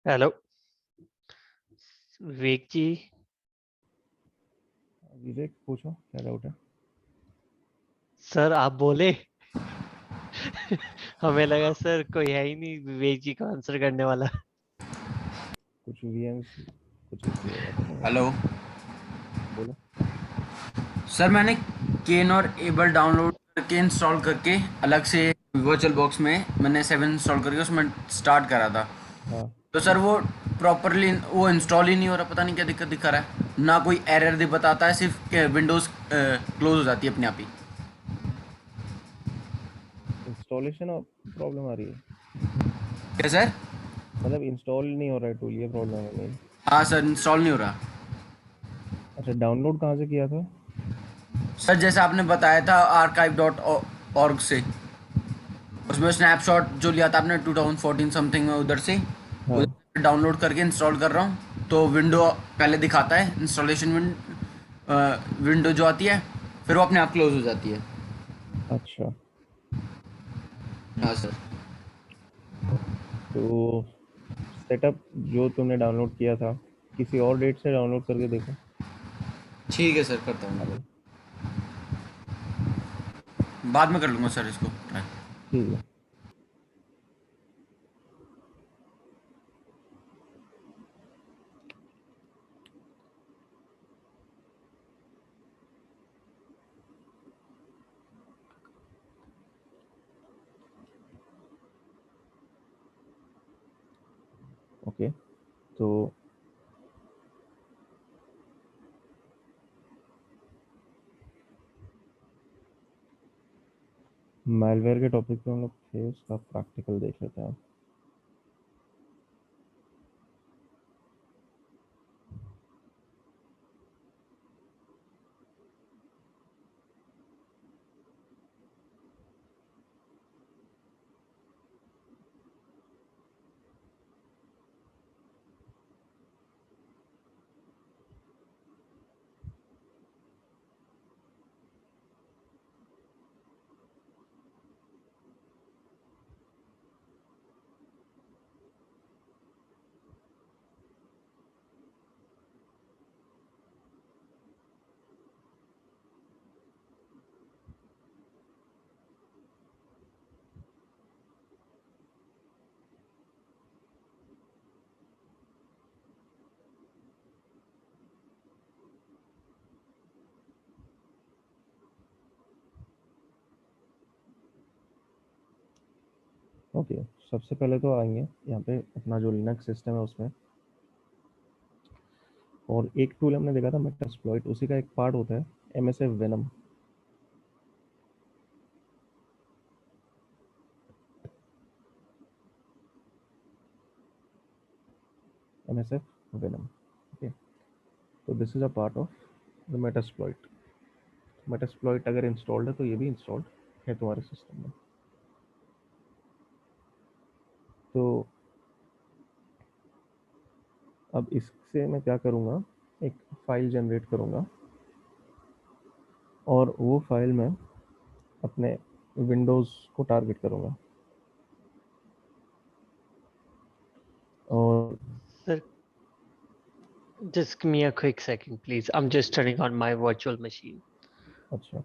Hello विवेक जी। विवेक पूछो क्या doubt है। सर आप बोले। हमें लगा सर कोई है ही नहीं विवेक जी को आंसर करने वाला। कुछ वीएम्स कुछ इशू होगा तो नहीं हेलो होगा। बोलो। सर, मैंने केन और एबल डाउनलोड करके इंस्टॉल करके अलग से वर्चुअल बॉक्स में मैंने 7 इंस्टॉल करके उसमें स्टार्ट करा था। हाँ तो सर वो प्रॉपरली वो इंस्टॉल ही नहीं हो रहा, पता नहीं क्या दिक्कत दिखा रहा है। ना कोई एरर दे बताता है, सिर्फ विंडोज़ क्लोज हो जाती है अपने आप ही। इंस्टॉलेशन और प्रॉब्लम आ रही है। क्या सर? मतलब इंस्टॉल नहीं हो रहा है टूल, ये प्रॉब्लम है मेन। हाँ सर, इंस्टॉल नहीं हो रहा। अच्छा, डाउनलोड कहाँ से किया था? सर जैसा आपने बताया था archive.org से, उसमें स्नैपशॉट जो लिया था आपने 2014 समथिंग में, उधर से हाँ। उधर डाउनलोड करके इंस्टॉल कर रहा हूँ। तो विंडो पहले दिखाता है, इंस्टॉलेशन विंडो जो आती है, फिर वो अपने आप क्लोज हो जाती है। अच्छा, हाँ सर। तो सेटअप जो तुमने डाउनलोड किया था किसी और डेट से डाउनलोड करके देखो। ठीक है सर, करता हूँ अरे, मैं। बाद में कर लूँगा सर इसको ट्राई। ठीक है। ओके, तो मैलवेयर के टॉपिक पे हम लोग थे, उसका प्रैक्टिकल देख लेते हैं। ओके, सबसे पहले तो आएंगे यहाँ पे अपना जो लिनक्स सिस्टम है उसमें, और एक टूल हमने देखा था मेटास्प्लॉइट, उसी का एक पार्ट होता है MSF venom. MSF venom, okay. तो this is a part of the Metasploit. Metasploit अगर इंस्टॉल्ड है तो ये भी इंस्टॉल्ड है तुम्हारे सिस्टम में। तो अब इससे मैं क्या करूँगा, एक फाइल जनरेट करूँगा और वो फाइल में अपने विंडोज़ को टारगेट करूँगा। और sir just give me a quick second please. I'm just turning on my virtual machine. अच्छा,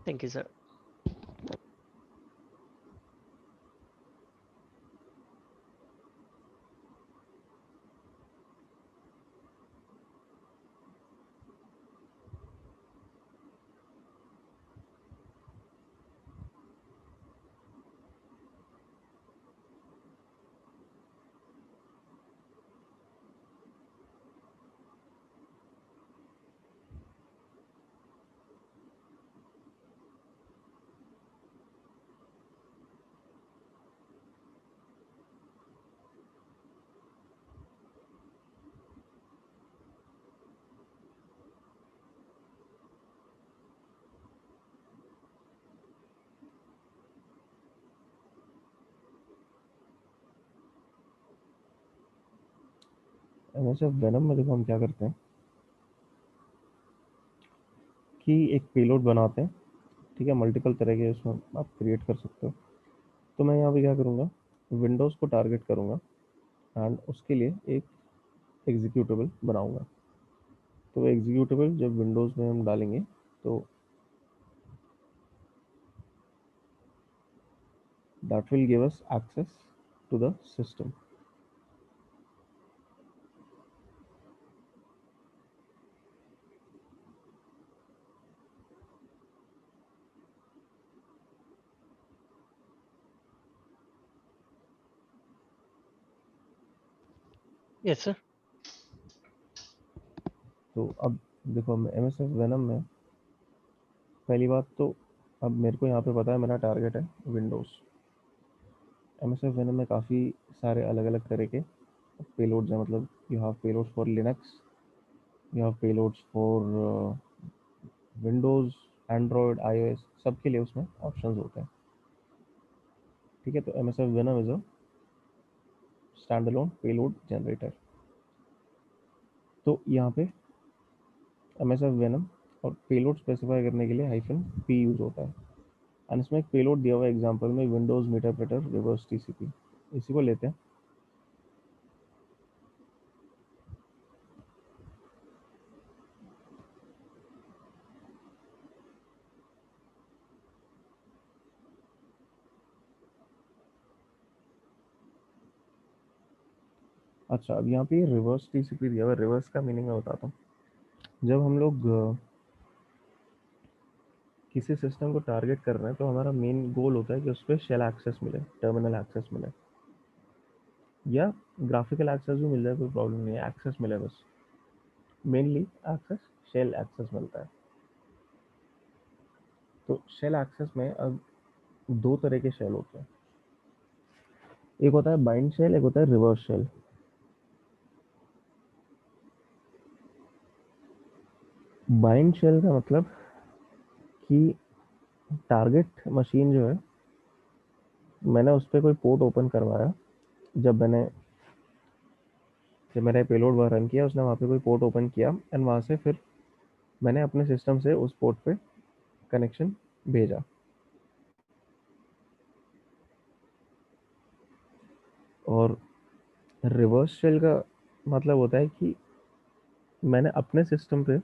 Thank you sir. MSF venom में देखो हम क्या करते हैं कि एक पेलोड बनाते हैं। ठीक है, मल्टीपल तरह के उसमें आप क्रिएट कर सकते हो। तो मैं यहाँ पे क्या करूँगा, विंडोज़ को टारगेट करूँगा एंड उसके लिए एक एग्जीक्यूटेबल बनाऊंगा। तो एग्जीक्यूटेबल जब विंडोज़ में हम डालेंगे तो that will give us access to the system. Yes, sir. तो अब देखो MS Venom में पहली बात तो अब मेरे को यहाँ पे पता है मेरा टारगेट है विंडोज़। MS Venom में काफ़ी सारे अलग अलग तरह के पेलोड्स हैं, मतलब you have payloads for Linux, you have payloads for Windows, Android, iOS, सबके लिए उसमें ऑप्शंस होते हैं। ठीक है, तो MS Venom is a stand alone payload generator. तो यहाँ पे MS Venom और पेलोड स्पेसिफाई करने के लिए -p यूज़ होता है, एंड इसमें एक पेलोड दिया हुआ है एग्जांपल में विंडोज़ मीटरप्रेटर रिवर्स TCP। इसी को लेते हैं। अच्छा, अब यहाँ पे रिवर्स TCP दिया हुआ है। रिवर्स का मीनिंग मैं बताता हूँ। जब हम लोग किसी सिस्टम को टारगेट कर रहे हैं तो हमारा मेन गोल होता है कि उस पर शेल एक्सेस मिले, टर्मिनल एक्सेस मिले, या ग्राफिकल एक्सेस भी मिल जाए, कोई प्रॉब्लम नहीं है, एक्सेस मिले बस। मेनली एक्सेस, शेल एक्सेस मिलता है। तो शेल एक्सेस में अब दो तरह के शेल होते हैं, एक होता है बाइंड शेल, एक होता है रिवर्स शेल। बाइंड शेल का मतलब कि टारगेट मशीन जो है, मैंने उस पर कोई पोर्ट ओपन करवाया, जब मैंने पेलोड वहाँ रन किया, उसने वहाँ पे कोई पोर्ट ओपन किया, एंड वहाँ से फिर मैंने अपने सिस्टम से उस पोर्ट पे कनेक्शन भेजा। और रिवर्स शेल का मतलब होता है कि मैंने अपने सिस्टम पे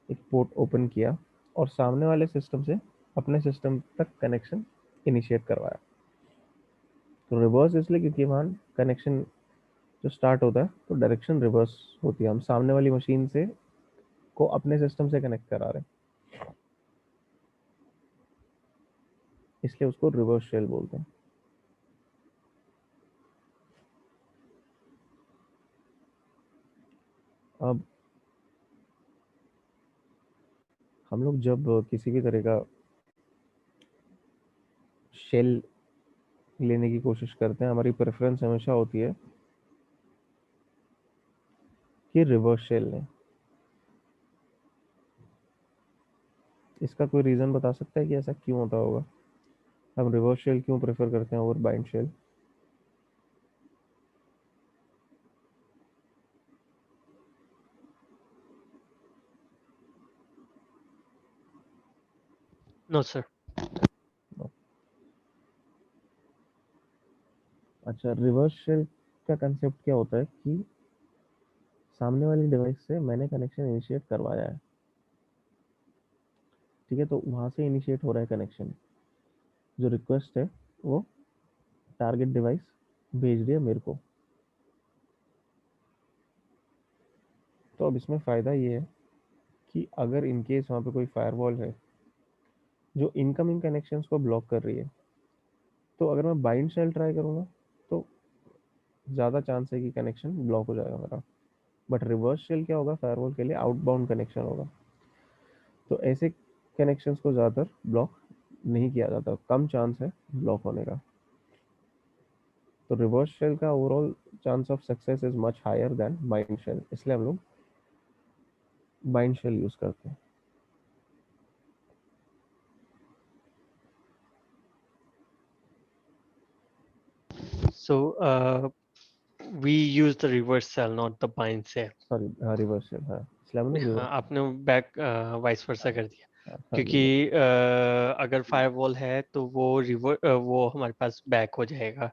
एक पोर्ट ओपन किया और सामने वाले सिस्टम से अपने सिस्टम तक कनेक्शन इनिशिएट करवाया। तो रिवर्स इसलिए क्योंकि वहाँ कनेक्शन जो स्टार्ट होता है तो डायरेक्शन रिवर्स होती है, हम सामने वाली मशीन से को अपने सिस्टम से कनेक्ट करा रहे हैं, इसलिए उसको रिवर्स शेल बोलते हैं। अब हम लोग जब किसी भी तरह का शेल लेने की कोशिश करते हैं, हमारी प्रेफरेंस हमेशा होती है कि रिवर्स शेल लें। इसका कोई रीज़न बता सकता है कि ऐसा क्यों होता होगा, हम रिवर्स शेल क्यों प्रेफर करते हैं over bind shell? No, sir. अच्छा, रिवर्स शेल का कंसेप्ट क्या होता है कि सामने वाली डिवाइस से मैंने कनेक्शन इनिशिएट करवाया है, ठीक है, तो वहाँ से इनिशिएट हो रहा है कनेक्शन, जो रिक्वेस्ट है वो टारगेट डिवाइस भेज रही है मेरे को। तो अब इसमें फ़ायदा ये है कि अगर इन केस वहाँ पे कोई फायरवॉल है जो इनकमिंग कनेक्शंस को ब्लॉक कर रही है, तो अगर मैं बाइंड शेल ट्राई करूँगा तो ज़्यादा चांस है कि कनेक्शन ब्लॉक हो जाएगा मेरा। बट रिवर्स शेल क्या होगा, फायरवॉल के लिए आउटबाउंड कनेक्शन होगा, तो ऐसे कनेक्शंस को ज़्यादातर ब्लॉक नहीं किया जाता, कम चांस है ब्लॉक होने का। तो रिवर्स शेल का overall chance of success is much higher than bind shell, इसलिए हम लोग बाइंड शेल यूज़ करते हैं। So we use the reverse cell, not the bind cell. Sorry, हाँ रिवर्स शेल, हाँ इसलिए हम लोग हाँ, रिवर्स, आपने बैक वाइस वर्सा कर दिया, हाँ क्योंकि अगर फायरवॉल है तो वो वो हमारे पास बैक हो जाएगा,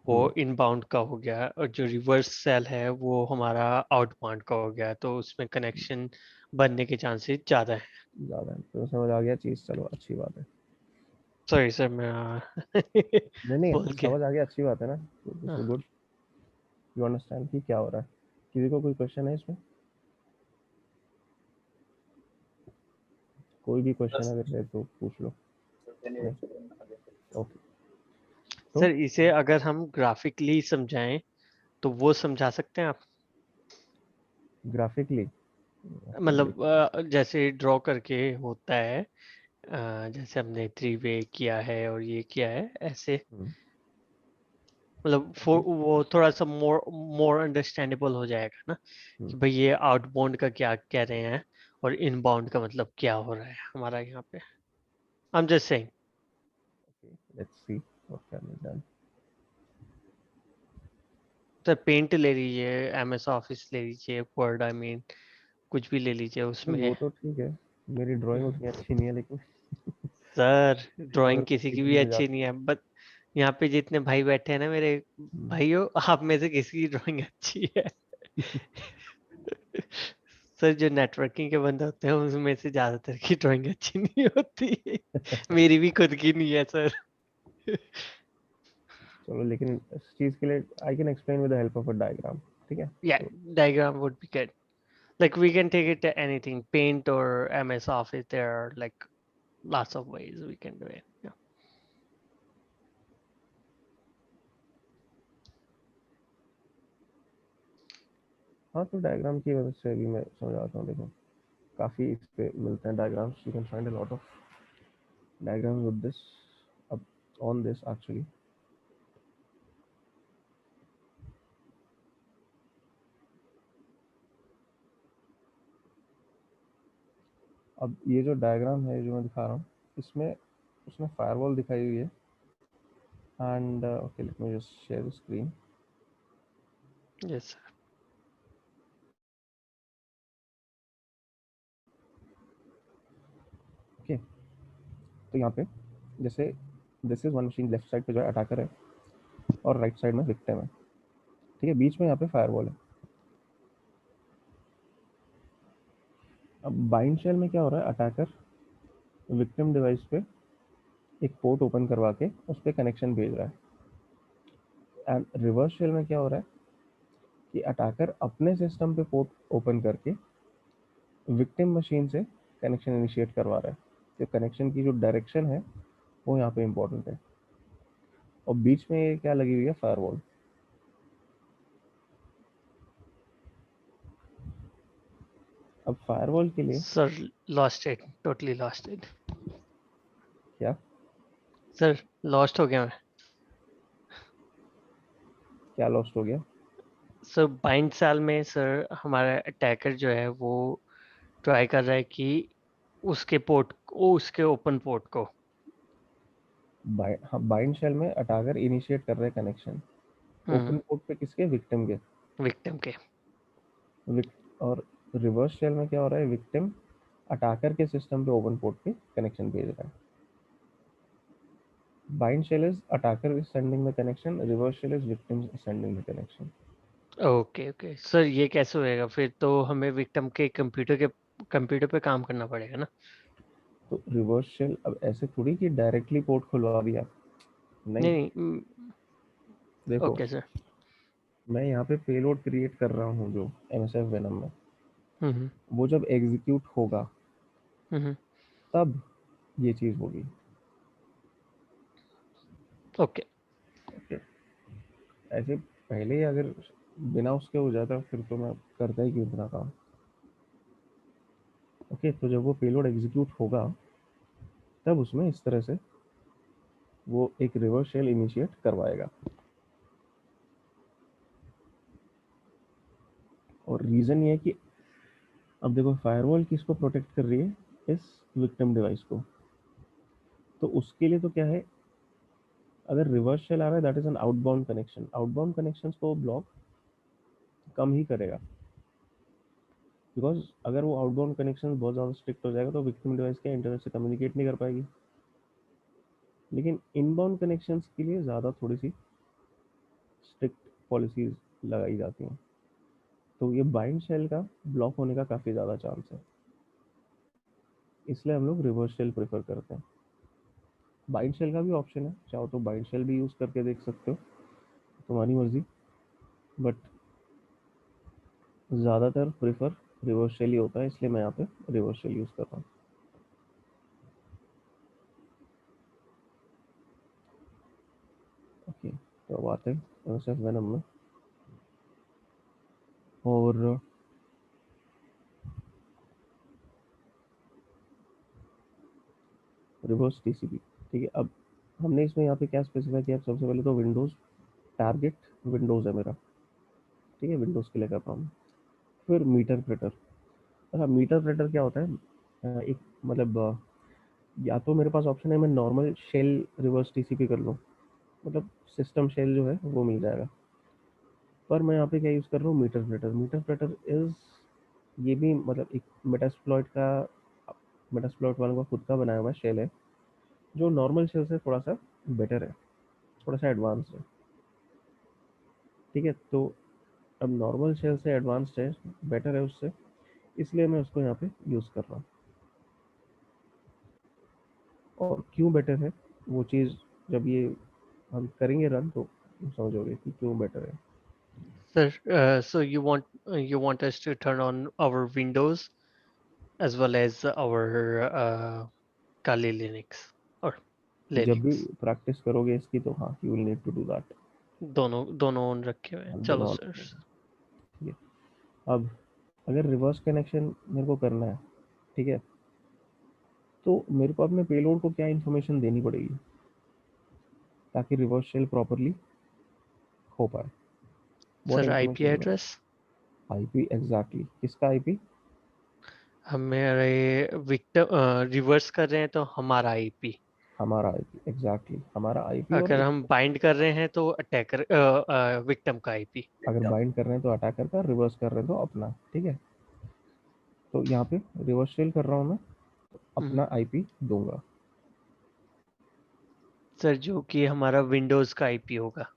वो इनबाउंड का हो गया, और जो रिवर्स सेल है वो हमारा आउटबाउंड का हो गया, तो उसमें कनेक्शन बनने के चांसेस ज़्यादा है। ज़्यादा है, तो समझ आ गया चीज़, चलो अच्छी बात है। सॉरी सर, मैं नहीं नहीं, बोल गया। समझ आ गया, अच्छी बात है ना, हाँ। गुड। यू अंडरस्टैंड कि क्या हो रहा है। किसी को कोई क्वेश्चन है इसमें? कोई भी क्वेश्चन अगर है तो पूछ लो। नहीं, ओके। तो सर इसे अगर हम ग्राफिकली समझाएं तो वो समझा सकते हैं आप? ग्राफिकली मतलब जैसे ड्रॉ करके होता है, जैसे हमने थ्री वे किया है और ये किया है ऐसे, मतलब वो थोड़ा सा मोर मोर अंडरस्टैंडेबल हो जाएगा ना, कि भाई ये आउटबाउंड का क्या कह रहे हैं और इनबाउंड का मतलब क्या हो रहा है हमारा यहाँ पे। I am just saying. Let's see what can be done. Sir पेंट ले लीजिए, एमएस ऑफिस ले लीजिए, वर्ड आई मीन कुछ भी ले लीजिए उसमें। वो तो ठीक है, मेरी ड्राइंग उतनी अच्छी नहीं है, लेकिन सर तो अगर ड्राइंग किसी की किसी भी से जा अच्छी नहीं है, बट यहाँ पे जितने भाई बैठे हैं ना मेरे भाइयों, आप में से किसी की ड्राइंग अच्छी है? सर जो नेटवर्किंग के बंदे होते हैं उसमें से ज्यादातर की ड्राइंग अच्छी नहीं होती। मेरी भी खुद की नहीं है सर। चलो, लेकिन इस चीज़ के लिए I can explain with the help of a diagram, ठीक है? Yeah, तो diagram would be good. Like we can take it to anything, Paint or MS Office. There are like lots of ways we can do it. Yeah. हाँ, तो diagram की वजह से भी मैं समझाता हूँ। देखो, काफ़ी इस पे मिलते हैं diagrams, you can find a lot of diagrams with this, अब ऑन दिस एक्चुअली। अब ये जो डायग्राम है जो मैं दिखा रहा हूँ, इसमें उसने फायरवॉल दिखाई हुई है, and okay, let me just share the screen. Yes, sir. Okay, तो यहाँ पे जैसे this is one machine, left side पे जो है अटैकर है और राइट साइड में विक्टिम है, ठीक है? बीच में यहाँ पे फायरवॉल है। अब बाइंड शेल में क्या हो रहा है, अटैकर विक्टिम डिवाइस पे एक पोर्ट ओपन करवा के उस पर कनेक्शन भेज रहा है, एंड रिवर्स शेल में क्या हो रहा है कि अटैकर अपने सिस्टम पे पोर्ट ओपन करके विक्टिम मशीन से कनेक्शन इनिशिएट करवा रहा है। तो कनेक्शन की जो डायरेक्शन है वो यहाँ पे इम्पोर्टेंट है, और बीच में ये क्या लगी हुई है, फायरवॉल। अब फायरवॉल के लिए Sir, lost it. Totally lost it. क्या Sir, lost हो गया मैं। क्या लॉस्ट हो गया? सर बाइंड सेल में सर हमारा अटैकर जो है वो ट्राई कर रहा है कि उसके पोर्ट को, उसके ओपन पोर्ट को। हाँ, बाइंड शेल में अटैकर इनिशिएट कर रहे हैं कनेक्शन ओपन पोर्ट पे, किसके, विक्टिम के। विक्टिम के। और रिवर्स शेल में क्या हो रहा है, विक्टिम अटैकर के सिस्टम पे ओपन पोर्ट पे कनेक्शन भेज रहा है। Bind shell is attacker is sending the connection, reverse shell is victim sending the connection. Okay okay sir, ये कैसे होएगा? फिर तो हमें विक्टिम के कंप्यूटर पे काम करना पड़ेगा ना। तो रिवर्स शेल अब ऐसे थोड़ी कि डायरेक्टली पोर्ट खुलवा दिया, नहीं। नहीं नहीं। देखो, ओके सर। मैं यहाँ पे पेलोड क्रिएट कर रहा हूँ जो MSF वेनम में, हम्म वो जब एग्जीक्यूट होगा हम्म। तब ये चीज़ होगी। ओके। ओके, ऐसे पहले ही अगर बिना उसके हो जाता फिर तो मैं करता ही क्यों इतना काम। ओके, तो जब वो पेलोड एग्जीक्यूट होगा तब उसमें इस तरह से वो एक रिवर्स शेल इनिशिएट करवाएगा, और रीज़न ये है कि अब देखो, फायरवॉल किसको प्रोटेक्ट कर रही है, इस विक्टिम डिवाइस को। तो उसके लिए तो क्या है, अगर रिवर्स शेल आ रहा है that is an outbound connection, outbound connections को ब्लॉक कम ही करेगा, बिकॉज अगर वो आउटबाउंड कनेक्शन बहुत ज़्यादा स्ट्रिक्ट हो जाएगा तो विक्टिम डिवाइस के इंटरनेट से कम्युनिकेट नहीं कर पाएगी। लेकिन इनबाउंड कनेक्शंस के लिए ज़्यादा थोड़ी सी स्ट्रिक्ट पॉलिसीज लगाई जाती हैं, तो ये बाइंड शेल का ब्लॉक होने का काफ़ी ज़्यादा चांस है, इसलिए हम लोग रिवर्स शेल प्रेफर करते हैं। बाइंड शेल का भी ऑप्शन है, चाहो तो बाइंड शेल भी यूज़ करके देख सकते हो, तुम्हारी मर्जी, बट ज़्यादातर प्रेफर रिवर्स शेल ही होता है, इसलिए मैं यहाँ पे रिवर्स शेल यूज़ कर रहा हूँ। ओके, तो अब आते हैं एमएसएफ वेनम में, और रिवर्स टीसीपी। ठीक है, अब हमने इसमें यहाँ पे क्या स्पेसिफाई किया, सबसे पहले तो विंडोज़, टारगेट विंडोज़ है मेरा, ठीक है, विंडोज़ के लिए कर रहा हूँ। फिर मीटर प्रेटर। अच्छा, मीटर प्रेटर क्या होता है, एक मतलब या तो मेरे पास ऑप्शन है मैं नॉर्मल शेल रिवर्स टीसीपी कर लूँ, मतलब सिस्टम शेल जो है वो मिल जाएगा, पर मैं यहाँ पे क्या यूज़ कर रहा हूँ, मीटर प्रेटर। मीटर प्रेटर इज़, ये भी मतलब एक मेटास्प्लॉइट वालों का खुद का बनाया हुआ शेल है, जो नॉर्मल शेल से थोड़ा सा बेटर है, थोड़ा सा एडवांस है। ठीक है, तो अब नॉर्मल शेल से एडवांस्ड है, बेटर है उससे, इसलिए मैं उसको यहाँ पे यूज़ कर रहा हूँ। और क्यों बेटर है वो चीज़ जब ये हम करेंगे रन तो समझोगे कि क्यों बेटर है। Sir, so you want us to turn on our Windows as well as our Kali Linux or जब भी Linux, प्रैक्टिस करोगे इसकी तो हाँ, you will need to do that. दोनों दोनों ऑन रखे हुए हैं। चलो दोनों सर। ठीक है। अब अगर रिवर्स कनेक्शन मेरे को करना है, ठीक है, तो मेरे को अपने पेलोड को क्या इन्फॉर्मेशन देनी पड़ेगी ताकि रिवर्स शेल प्रॉपरली हो पाए। What sir IP information? Address, IP, exactly, किसका आईपी? हमारे विक्टिम रिवर्स कर रहे हैं तो हमारा आईपी, हमारा आईपी, एग्जैक्टली, हमारा आईपी। और अगर हम बाइंड कर रहे हैं तो अटैकर विक्टिम का आईपी। अगर बाइंड कर रहे हैं तो अटैकर का, रिवर्स कर रहे हैं तो अपना। ठीक है, तो यहाँ पे रिवर्स शेल कर रहा हूँ मैं, तो अपना आईपी दूंगा। सर जो कि हमारा विंडोज का आईपी होगा।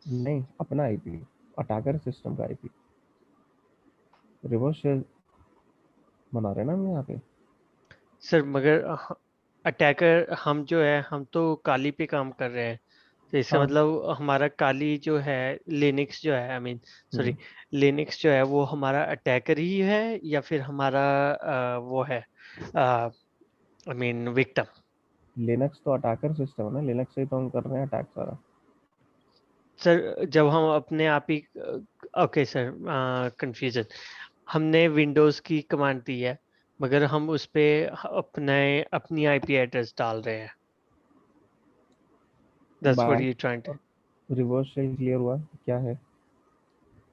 नहीं, अपना आईपी, अटैकर सिस्टम का आईपी। रिवर्स शेल बना रहे हैं ना हम यहाँ पे। सर मगर अटैकर हम जो है, हम तो काली पे काम कर रहे हैं, तो इसका हाँ। मतलब हमारा काली जो है, लिनक्स जो है, I mean sorry, hmm, Linux जो है वो हमारा अटैकर ही है या फिर हमारा वो है, आई मीन विक्टिम। लिनक्स तो अटैकर सिस्टम है ना, लिनक्स से ही तो हम कर रहे हैं अटैक सारा। सर जब हम अपने आप ही, ओके सर, कंफ्यूजन, हमने विंडोज की कमांड दी है मगर हम उस पे अपने अपनी आईपी एड्रेस डाल रहे हैं, that's what you trying to. Reverse shell clear हुआ क्या है?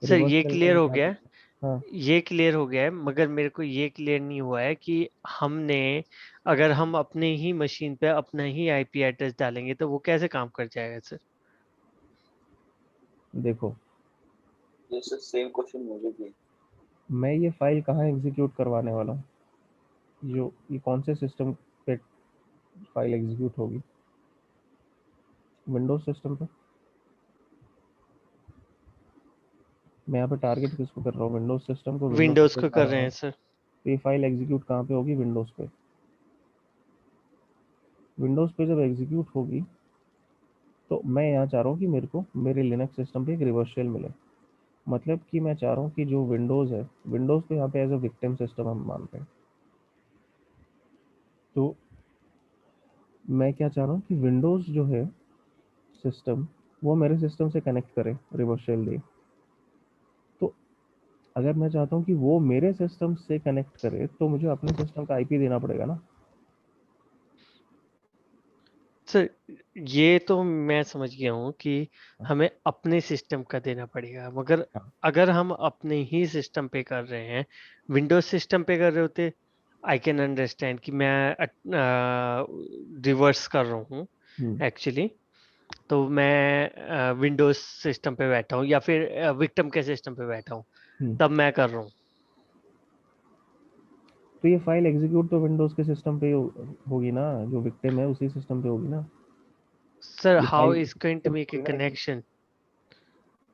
सर रिवर्स ये शेल क्लियर में हो क्या गया है, करना? हाँ, ये क्लियर हो गया है, मगर मेरे को ये क्लियर नहीं हुआ है कि हमने, अगर हम अपने ही मशीन पे अपना ही आईपी एड्रेस डालेंगे तो वो कैसे काम कर जाएगा सर। देखो, जैसे सेम क्वेश्चन मुझे भी। मैं ये फाइल कहाँ एग्जीक्यूट करवाने वाला हूँ, जो ये कौन से सिस्टम पे फाइल एग्जीक्यूट होगी? विंडोज सिस्टम पे। मैं यहाँ पे टारगेट किसको कर रहा हूँ, विंडोज सिस्टम को, विंडोज विंडोज पे को जा कर रहा रहे हूँ। हैं सर। तो ये फाइल एग्जीक्यूट कहाँ पे होगी, विंडोज पे। विंडोज पे जब एग्जीक्यूट होगी तो मैं यहाँ चाह रहा हूँ कि मेरे को मेरे लिनक्स सिस्टम पे एक रिवर्स शेल मिले। मतलब कि मैं चाह रहा हूँ कि जो विंडोज़ है, विंडोज़ को यहाँ पे एज अ विक्टिम सिस्टम हम मानते हैं, तो मैं क्या चाह रहा हूँ कि विंडोज़ जो है सिस्टम, वो मेरे सिस्टम से कनेक्ट करे, रिवर्स शेल दे। तो अगर मैं चाहता हूँ कि वो मेरे सिस्टम से कनेक्ट करे तो मुझे अपने सिस्टम का आईपी देना पड़ेगा ना। सर ये तो मैं समझ गया हूँ कि हमें अपने सिस्टम का देना पड़ेगा, मगर हाँ, अगर हम अपने ही सिस्टम पे कर रहे हैं, विंडोज सिस्टम पे कर रहे होते, आई कैन अंडरस्टैंड कि मैं रिवर्स कर रहा हूँ हम्म, एक्चुअली, तो मैं विंडोज सिस्टम पे बैठा हूँ या फिर विक्टिम के सिस्टम पे बैठा हूँ, हम्म। तब मैं कर रहा हूँ। तो ये फाइल एग्जीक्यूट तो विंडोज़ के सिस्टम पे होगी ना, जो विक्टिम है उसी सिस्टम पे होगी ना। सर ये how file is going to पे मेक ए थोड़ी ना execute- कनेक्शन।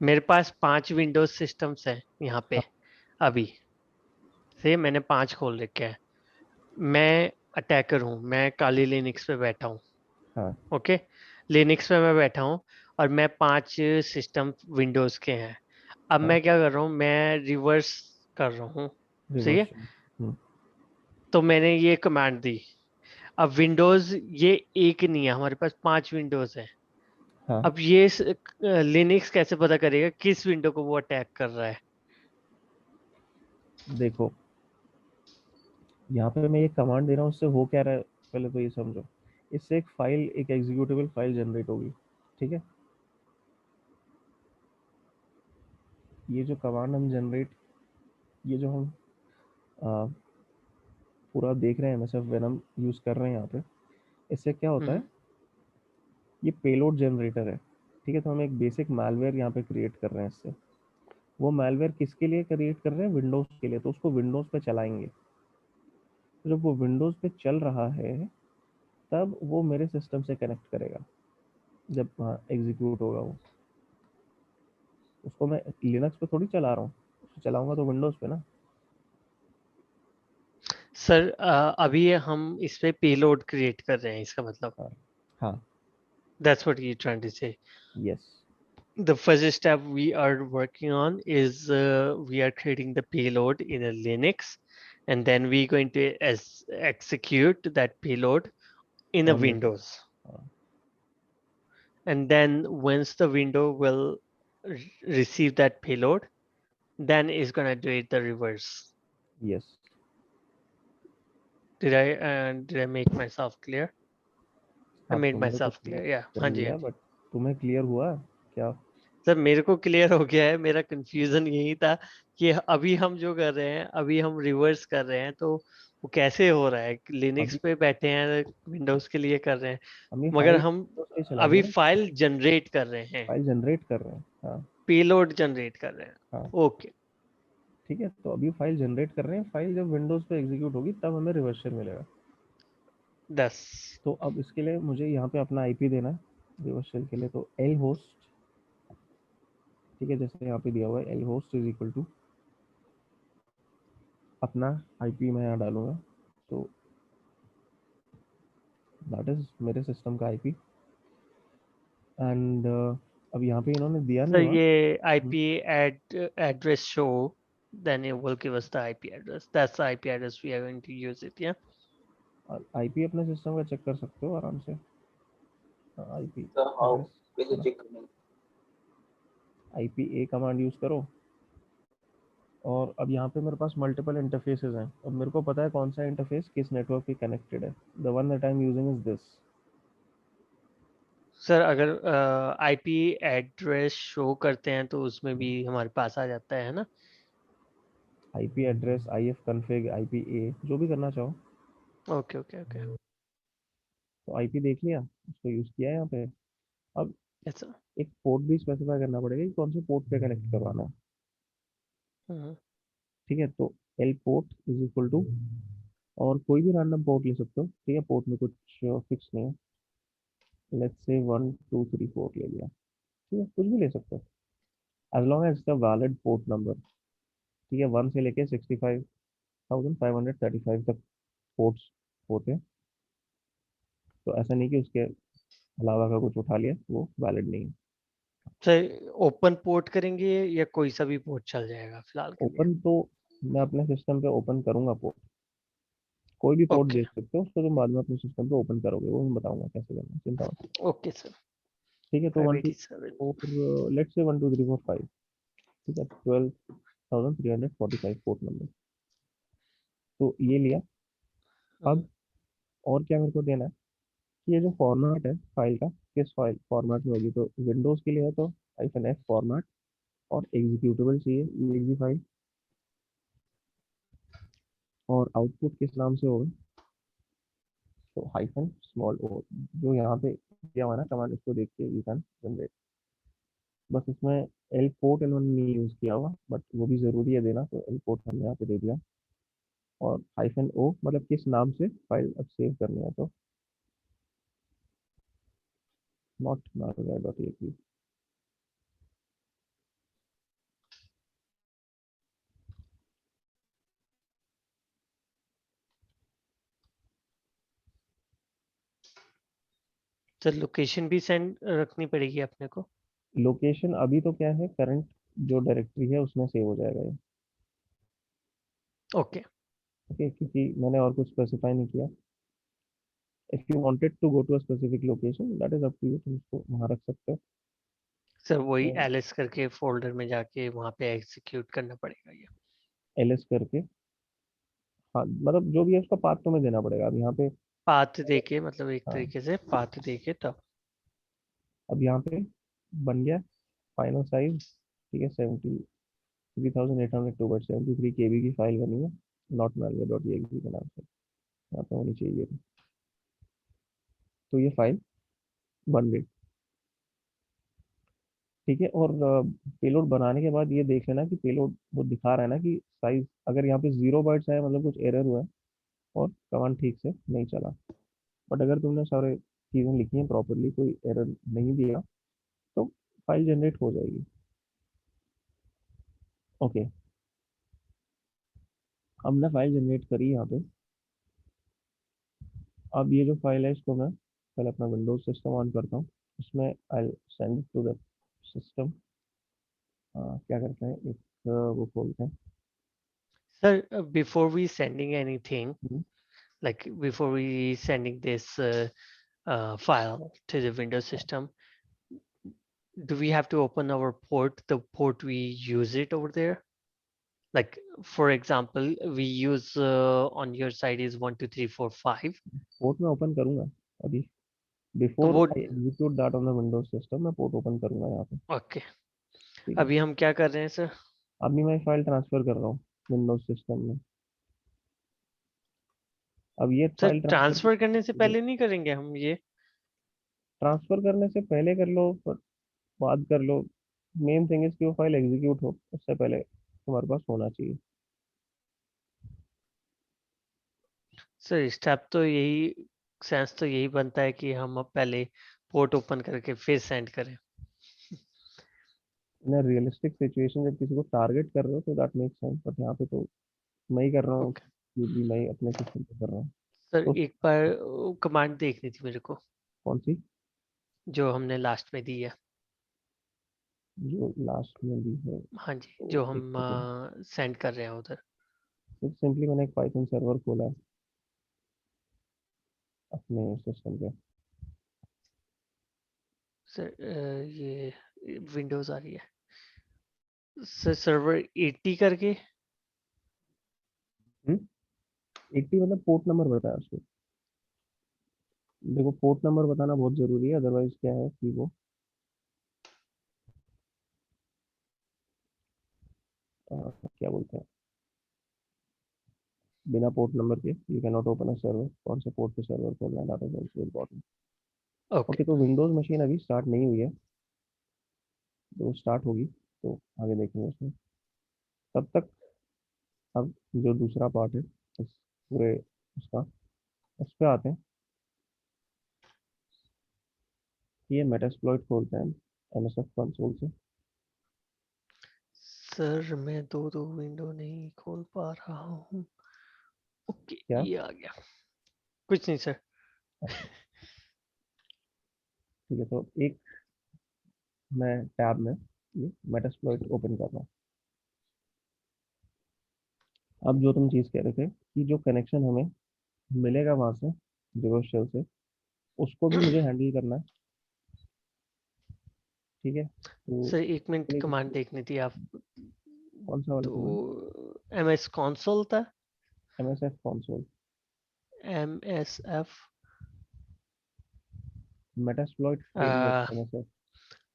मेरे पास 5 विंडोज सिस्टम्स हैं यहाँ पे अभी से, मैंने 5 खोल रखे हैं। मैं अटैकर हूँ, मैं काली लिनक्स पे बैठा हूँ। हाँ ओके, लिनक्स पे मैं बैठा हूँ और मैं 5 सिस्टम विंडोज के हैं। अब हाँ मैं क्या कर रहा हूँ, मैं रिवर्स कर रहा हूँ। सही है, रिवर्स। तो मैंने ये कमांड दी। अब विंडोज ये एक नहीं है, हमारे पास 5 विंडोज है। हाँ अब ये लिनक्स कैसे पता करेगा किस विंडो को वो अटैक कर रहा है? देखो यहाँ पे मैं ये कमांड दे रहा हूँ, उससे हो क्या रहा है पहले तो ये समझो। इससे एक फाइल, एक एग्जीक्यूटेबल फाइल जनरेट होगी, ठीक है। ये जो कमांड हम जनरेट, ये जो हम आ, पूरा देख रहे हैं, मैं सिर्फ वेनम यूज़ कर रहे हैं यहाँ पे, इससे क्या होता है, हम्म ये पेलोड जनरेटर है, ठीक है। तो हम एक बेसिक मैलवेयर यहाँ पे क्रिएट कर रहे हैं इससे। वो मैलवेयर किसके लिए क्रिएट कर रहे हैं, विंडोज़ के लिए, तो उसको विंडोज़ पे चलाएंगे। तो जब वो विंडोज़ पे चल रहा है तब वो मेरे सिस्टम से कनेक्ट करेगा, जब एग्जीक्यूट होगा वो। उसको मैं लिनक्स पे थोड़ी चला रहा हूँ, उसको चलाऊंगा तो विंडोज़ पे ना। सर, अभी हम इस पे पेलोड क्रिएट कर रहे हैं, इसका मतलब हाँ हाँ that's what you trying to say. Yes The first step we are working on is we are creating the payload in a Linux, and then we're going to execute that payload in a on Windows. Windows. And then once the window will receive that payload, then it's gonna do it the reverse. Yes Did I make myself clear? I हाँ made तुमने तो myself clear clear. Yeah. कर हाँ जी, हाँ लिया, जी। But तुम्हें clear हुआ क्या? सर मेरे को क्लियर हो गया है, मेरा कंफ्यूजन यही था कि अभी हम जो कर रहे हैं, अभी हम रिवर्स कर रहे हैं, तो वो कैसे हो रहा है? लिनक्स अभी पे बैठे हैं, विंडोज के लिए कर रहे हैं, हम ये मगर फाइल हम विंडोज पे चलाएंगे अभी ना, फाइल जनरेट कर रहे हैं, फाइल जनरेट कर रहे हैं। हाँ पेलोड जनरेट कर रहे हैं। हाँ ओके, ठीक है, तो अभी फाइल जनरेट कर रहे हैं, फाइल जब विंडोज़ पे एग्जीक्यूट होगी तब हमें रिवर्सल मिलेगा। 10। तो अब इसके लिए मुझे यहाँ पे अपना आईपी देना है रिवर्सल के लिए, तो एल होस्ट, ठीक है, जैसे यहाँ पे दिया हुआ है L host is equal to अपना आईपी मैं यहाँ डालूंगा, तो दैट इज मेरे सिस्टम का आईपी। एंड अब यहाँ पे इन्होंने दिया सर नहीं हुआ। ये IP address show, then it will give us the IP address. That's the IP address we are going to use it. Yeah. IP अपने सिस्टम का चेक कर सकते हो आराम से, आईपी तो हाउ एड्रेस कैसे है ना, चेक करना आईपी ए कमांड यूज़ करो। और अब यहाँ पे मेरे पास मल्टीपल इंटरफेसेस हैं, अब मेरे को पता है कौन सा इंटरफेस किस नेटवर्क पे कनेक्टेड है। The one that I am using is this. Sir अगर IP एड्रेस शो करते हैं तो उसमें भी हमारे पास आ जाता है ना? IP address, ifconfig, IP A, जो भी करना चाहो। Okay okay okay. तो आईपी देख लिया, उसको यूज़ किया है यहाँ पे। अब यस सर। एक पोर्ट भी स्पेसिफाई करना पड़ेगा कि कौन से पोर्ट पे कनेक्ट करवाना है, ठीक है। तो L port is equal to, और कोई भी रैंडम पोर्ट ले सकते हो, ठीक है, पोर्ट में कुछ फिक्स नहीं है। लेट्स से 1 2 3 4 ले लिया, ठीक है, कुछ भी ले सकते हो as long as the valid port number, ठीक है। 1 से लेके 65,535 तक पोर्ट्स होते हैं, तो ऐसा नहीं कि उसके अलावा का कुछ उठा लिया वो वैलिड नहीं है। सर ओपन पोर्ट करेंगे या कोई सा भी पोर्ट चल जाएगा फिलहाल के लिए? ओपन तो मैं अपने सिस्टम पे ओपन करूंगा पोर्ट, कोई भी पोर्ट ओके देख सकते हो, उसको तुम बाद में अपने सिस्टम पे ओपन करोगे, वो मैं बताऊंगा कैसे करना है, चिंता मत। Okay sir. ठीक है, तो one two 587। Four let's say 1 2 3 4 5, ठीक है, 12,345 पोर्ट नंबर, तो ये लिया। अब और क्या मेरे को देना है कि ये जो फॉर्मेट है फाइल का, किस फाइल फॉर्मेट में होगी, तो विंडोज़ के लिए है तो -F फॉर्मेट, और एग्जीक्यूटेबल चाहिए exe फाइल, और आउटपुट किस नाम से होगा, तो -o, जो यहाँ पे दिया हुआ है ना कमांड, इसको देख के यू कैन जनरेट। बस इसमें एल पोर्ट इन्होंने नहीं यूज़ किया हुआ, बट वो भी ज़रूरी है देना, तो एल पोर्ट हमने यहाँ पे दे दिया। और -o मतलब किस नाम से फाइल अब सेव करनी है, तो नॉट malware.exe, सर लोकेशन भी सेंड रखनी पड़ेगी अपने को? लोकेशन अभी तो क्या है, करंट जो डायरेक्टरी है उसमें सेव हो जाएगा ये। ओके ओके, क्योंकि मैंने और कुछ स्पेसिफाई नहीं किया। If you wanted to go to a specific location, that is up to you, तुम उसको वहाँ रख सकते हो। सर, वही तो एलएस करके फोल्डर में जाके वहाँ पे एग्जीक्यूट करना पड़ेगा ये? एलएस करके, हाँ मतलब जो भी है उसका पाथ तुम्हें देना पड़ेगा। अब यहाँ पे, पाथ देके, मतलब एक हाँ तरीके से पाथ देके तब। अब यहाँ पे बन गया फाइनल साइज। ठीक है, 73,802 by 73 KB की फाइल बनी है, नॉट malware डॉट exe के नाम से, यहाँ पे होनी चाहिए थी। तो ये फाइल बन गई। ठीक है, और पेलोड बनाने के बाद ये देख लेना कि पेलोड वो दिखा रहा है ना कि साइज, अगर यहाँ पे 0 बाइट्स आए मतलब कुछ एरर हुआ है और कमांड ठीक से नहीं चला। बट अगर तुमने सारे चीज़ें लिखी हैं प्रॉपरली, कोई एरर नहीं दिया, तो फाइल जनरेट हो जाएगी। ओके, हमने फाइल जनरेट करी यहाँ पे। अब ये जो फाइल है इसको मैं पहले अपना विंडोज सिस्टम ऑन करता हूँ। इसमें I send it to the system. क्या करते हैं, एक वो खोलते हैं। Sir, before we sending anything, hmm, like before we sending this file to the Windows system, do we have to open our port, the port we use it over there? Like, for example, we use on your side is 12345. Port में open करूंगा अभी। तो before वो I execute that on the Windows system, मैं port open करूंगा यहाँ पे। Okay, ठीक है, अभी हम क्या कर रहे हैं सर? अभी मैं फाइल ट्रांसफर कर रहा हूँ विंडोज सिस्टम में। अब ये सर, फाइल ट्रांसफर, ट्रांसफर करने से पहले नहीं करेंगे हम ये? ट्रांसफर करने से पहले कर लो, पर बाद कर लो। मेन थिंग इज कि वो फाइल एग्जीक्यूट हो, उससे पहले तुम्हारे पास होना चाहिए। सर, स्टेप तो यही, सेंस तो यही बनता है कि हम अब पहले पोर्ट ओपन करके फिर सेंड करें। इन रियलिस्टिक सिचुएशन जब किसी को टारगेट कर रहे हो तो दैट मेक सेंस, बट यहाँ पे तो मैं ही कर रहा हूँ, ओके क्योंकि मैं ही अपने सिस्टम पे कर रहा हूँ। सर, तो एक बार कमांड देखनी थी मेरे को, कौन सी? जो हमने लास्ट में दी है। जो लास्ट में दी है? हाँ जी, तो जो एक हम सेकेंड, सेंड कर रहे हैं उधर। तो सिंपली मैंने एक पाइथन सर्वर खोला है अपने सिस्टम पे। सर, ये विंडोज आ रही है सर, सर्वर 80 करके। 80 मतलब पोर्ट नंबर बताया उसको। देखो, पोर्ट नंबर बताना बहुत जरूरी है, अदरवाइज क्या है कि वो क्या बोलते हैं, बिना पोर्ट नंबर के you can not open a server. कौन से पोर्ट पे सर्वर खोलना है, that is also important. Okay okay, तो विंडोज मशीन अभी स्टार्ट नहीं हुई है, तो स्टार्ट होगी तो आगे देखेंगे उसमें। तब तक अब जो दूसरा पार्ट है इस पूरे उसका, उस पे आते हैं। ये मेटास्प्लॉइट खोलते हैं एमएसएफ कंसोल से। सर, मैं दो दो विंडो नहीं खोल पा रहा हूँ। ओके, क्या? ये आ गया। कुछ नहीं सर। अच्छा, ठीक है, तो एक मैं टैब में ये मेटास्प्लॉइट ओपन कर रहा हूँ। अब जो तुम चीज़ कह रहे थे कि जो कनेक्शन हमें मिलेगा वहां से, जीरो शेल से, उसको भी मुझे हैंडल करना है। ठीक है, तो सर, एक मिनट, एक कमांड देखनी थी आप। कौन सा वाला तो कमांड? MS console था। MSF console, MSF। Metasploit ADF uh, MSF.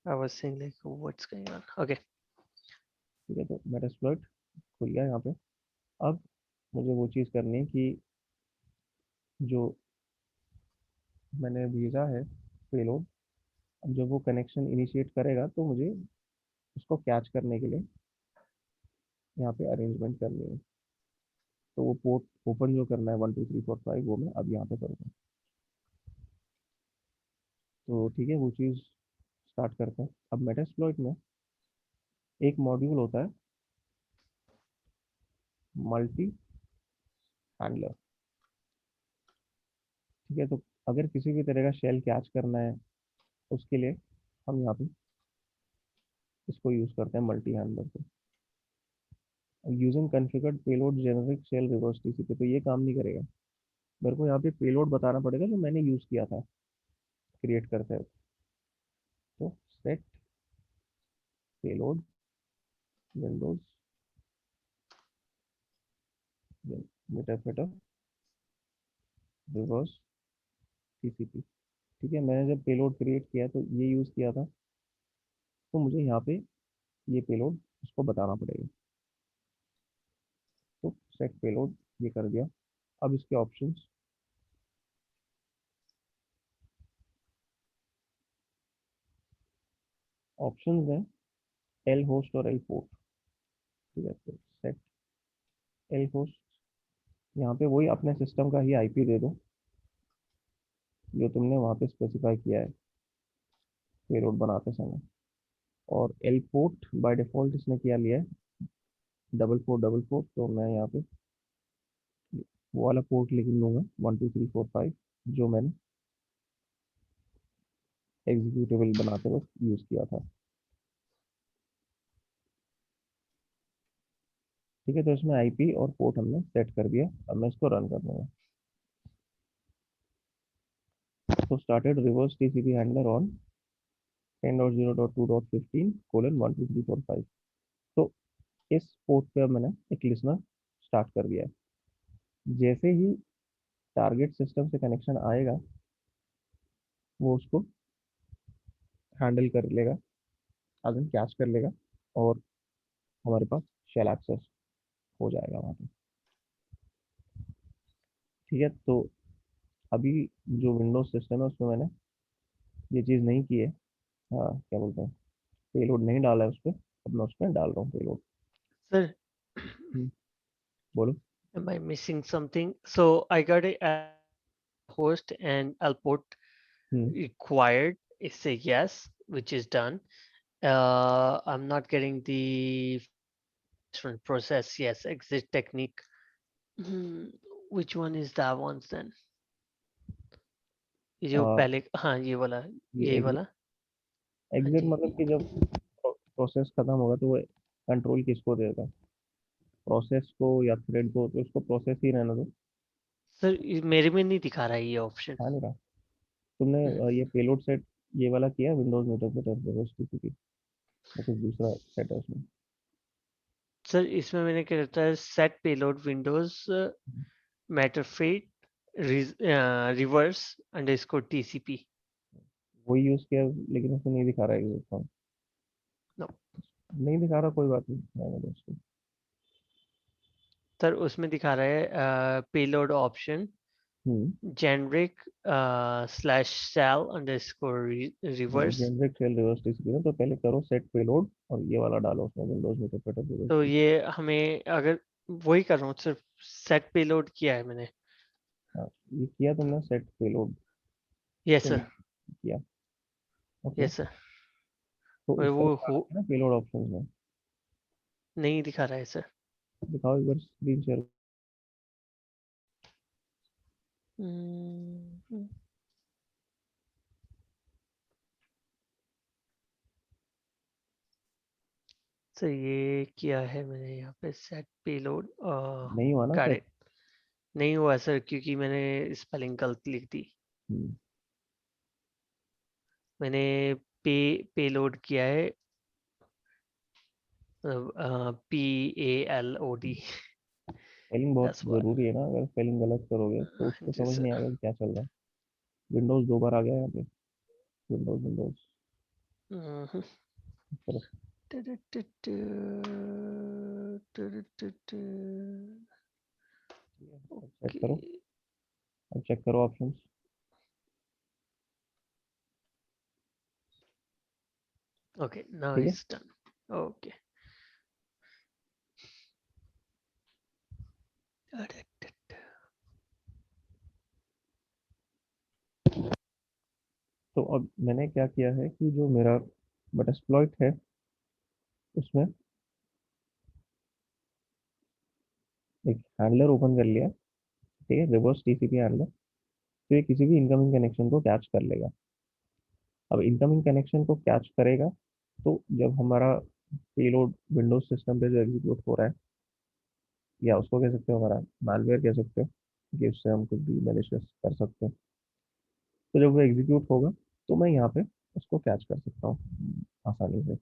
I was saying like what's going on? Okay. ठीक है, तो मेटास्प्लॉइट खुल गया यहाँ पे। अब मुझे वो चीज़ करनी है कि जो मैंने भेजा है पेलोड, अब जब वो कनेक्शन इनिशिएट करेगा तो मुझे उसको कैच करने के लिए यहाँ पे अरेंजमेंट करनी है। तो वो पोर्ट ओपन जो करना है 1 2 3 4 5, वो मैं अब यहाँ पे करूँगा। तो ठीक है, वो चीज़ स्टार्ट करते हैं। अब मेटास्प्लॉइट में एक मॉड्यूल होता है, मल्टी हैंडलर। ठीक है, तो अगर किसी भी तरह का शेल कैच करना है उसके लिए हम यहाँ पे इसको यूज़ करते हैं मल्टी हैंडलर को। Using configured payload generic shell reverse TCP, तो ये काम नहीं करेगा। मेरे को यहाँ पे पेलोड बताना पड़ेगा जो मैंने यूज़ किया था क्रिएट करते हैं। तो set payload Windows meterpreter reverse TCP. ठीक है, मैंने जब पेलोड क्रिएट किया तो ये यूज़ किया था, तो मुझे यहाँ पे ये पेलोड उसको बताना पड़ेगा। तो सेट पेलोड ये कर दिया। अब इसके ऑप्शंस, ऑप्शंस हैं एल होस्ट और एल पोर्ट। ठीक है, तो सेट एल होस्ट, यहाँ पे वही अपने सिस्टम का ही आईपी दे दो जो तुमने वहाँ पे स्पेसिफाई किया है पेलोड बनाते समय। और एल पोर्ट बाय डिफॉल्ट इसने किया लिया है 4444, तो मैं यहाँ पे वो वाला पोर्ट लिख लूँगा 12345 जो मैंने एग्जीक्यूटेबल बनाते वक्त यूज़ किया था। ठीक है, तो इसमें आईपी और पोर्ट हमने सेट कर दिया। अब मैं इसको रन कर दूंगा। तो started reverse TCP handler on 10.0.2.15:12345। तो इस पोर्ट पे अब मैंने एक लिसनर स्टार्ट कर दिया है। जैसे ही टारगेट सिस्टम से कनेक्शन आएगा वो उसको हैंडल कर लेगा, अगर कैच कर लेगा, और हमारे पास शेल एक्सेस हो जाएगा वहाँ पे। ठीक है, तो अभी जो विंडोज सिस्टम है उसमें मैंने ये चीज़ नहीं की है। हाँ, क्या बोलते हैं, पेलोड नहीं डाला है उस पर। अब मैं उसमें डाल रहा हूँ पेलोड। Sir, बोलो। am I missing something? So I got a host and I'll put hmm, required. It's a yes, which is done. I'm not getting the different process. Yes, exit technique. Hmm, which one is that one then? ये जो आ, पहले, हाँ ये वाला, ये यही exit, वाला। हाँ एग्जिट जी मतलब कि जब प्रोसेस खत्म होगा तो वो कंट्रोल किसको देगा, प्रोसेस को या थ्रेड को? तो उसको प्रोसेस ही रहने दो। सर, मेरे में नहीं दिखा रहा है ये ऑप्शन। हाँ, नहीं रहा तुमने ये पेलोड सेट ये वाला किया विंडोज मीटर टीसीपी, या कुछ दूसरा सेट है उसमें? सर, इसमें मैंने क्या रहता है, set payload Windows meterpreter reverse underscore TCP. वही यूज किया, लेकिन उसमें नहीं दिखा रहा है एग्जिट फॉर्म। नो नहीं दिखा रहा, कोई बात नहीं, रहने दो उसको। सर, उसमें दिखा रहा है payload option hmm, generic slash shell underscore reverse. Generic shell reverse TCP ना, तो पहले करो सेट पेलोड और ये वाला डालो उसमें विंडोज मीटर तो रिवर्स। ये हमें, अगर वही कर रहा हूँ, सिर्फ सेट पेलोड किया है मैंने। हाँ, ये किया तुमने सेट पेलोड, यस तो सर, ये किया। Okay, yes sir. तो और ऊपर वो दिखा हो रहा है ना पेलोड ऑप्शंस में? नहीं दिखा रहा है सर। दिखाओ एक बार स्क्रीन शेयर। हम्म, सर ये किया है मैंने यहाँ पे सेट पेलोड। नहीं हुआ ना गॉट सेट? इट। नहीं हुआ सर, क्योंकि मैंने स्पेलिंग गलत लिख दी। मैंने पेलोड किया है PALOD। स्पेलिंग बहुत दैट्स व्हाई। जरूरी है ना, अगर स्पेलिंग गलत करोगे तो उसको जी समझ नहीं सर। आएगा कि क्या चल रहा है। विंडोज दो बार आ गया यहाँ पे, विंडोज विंडोज। हम्म। चलो, अब चेक ओके, करो, अब चेक करो ऑप्शंस। ओके, नाउ ठीक है, इट्स डन। ओके। तो अब मैंने क्या किया है कि जो मेरा बटस्प्लॉइट है उसमें एक हैंडलर ओपन कर लिया। ठीक है, रिवर्स टीसीपी हैंडलर। तो ये किसी भी इनकमिंग कनेक्शन को कैच कर लेगा। अब इनकमिंग कनेक्शन को कैच करेगा तो जब हमारा पेलोड विंडोज सिस्टम पे जो एग्जीक्यूट हो रहा है, या उसको कह सकते हो हमारा मालवेयर कह सकते हो, कि उससे हम कुछ भी मैलिशियस कर सकते हैं, तो जब वो एग्जीक्यूट होगा तो मैं यहाँ पे उसको कैच कर सकता हूँ आसानी से।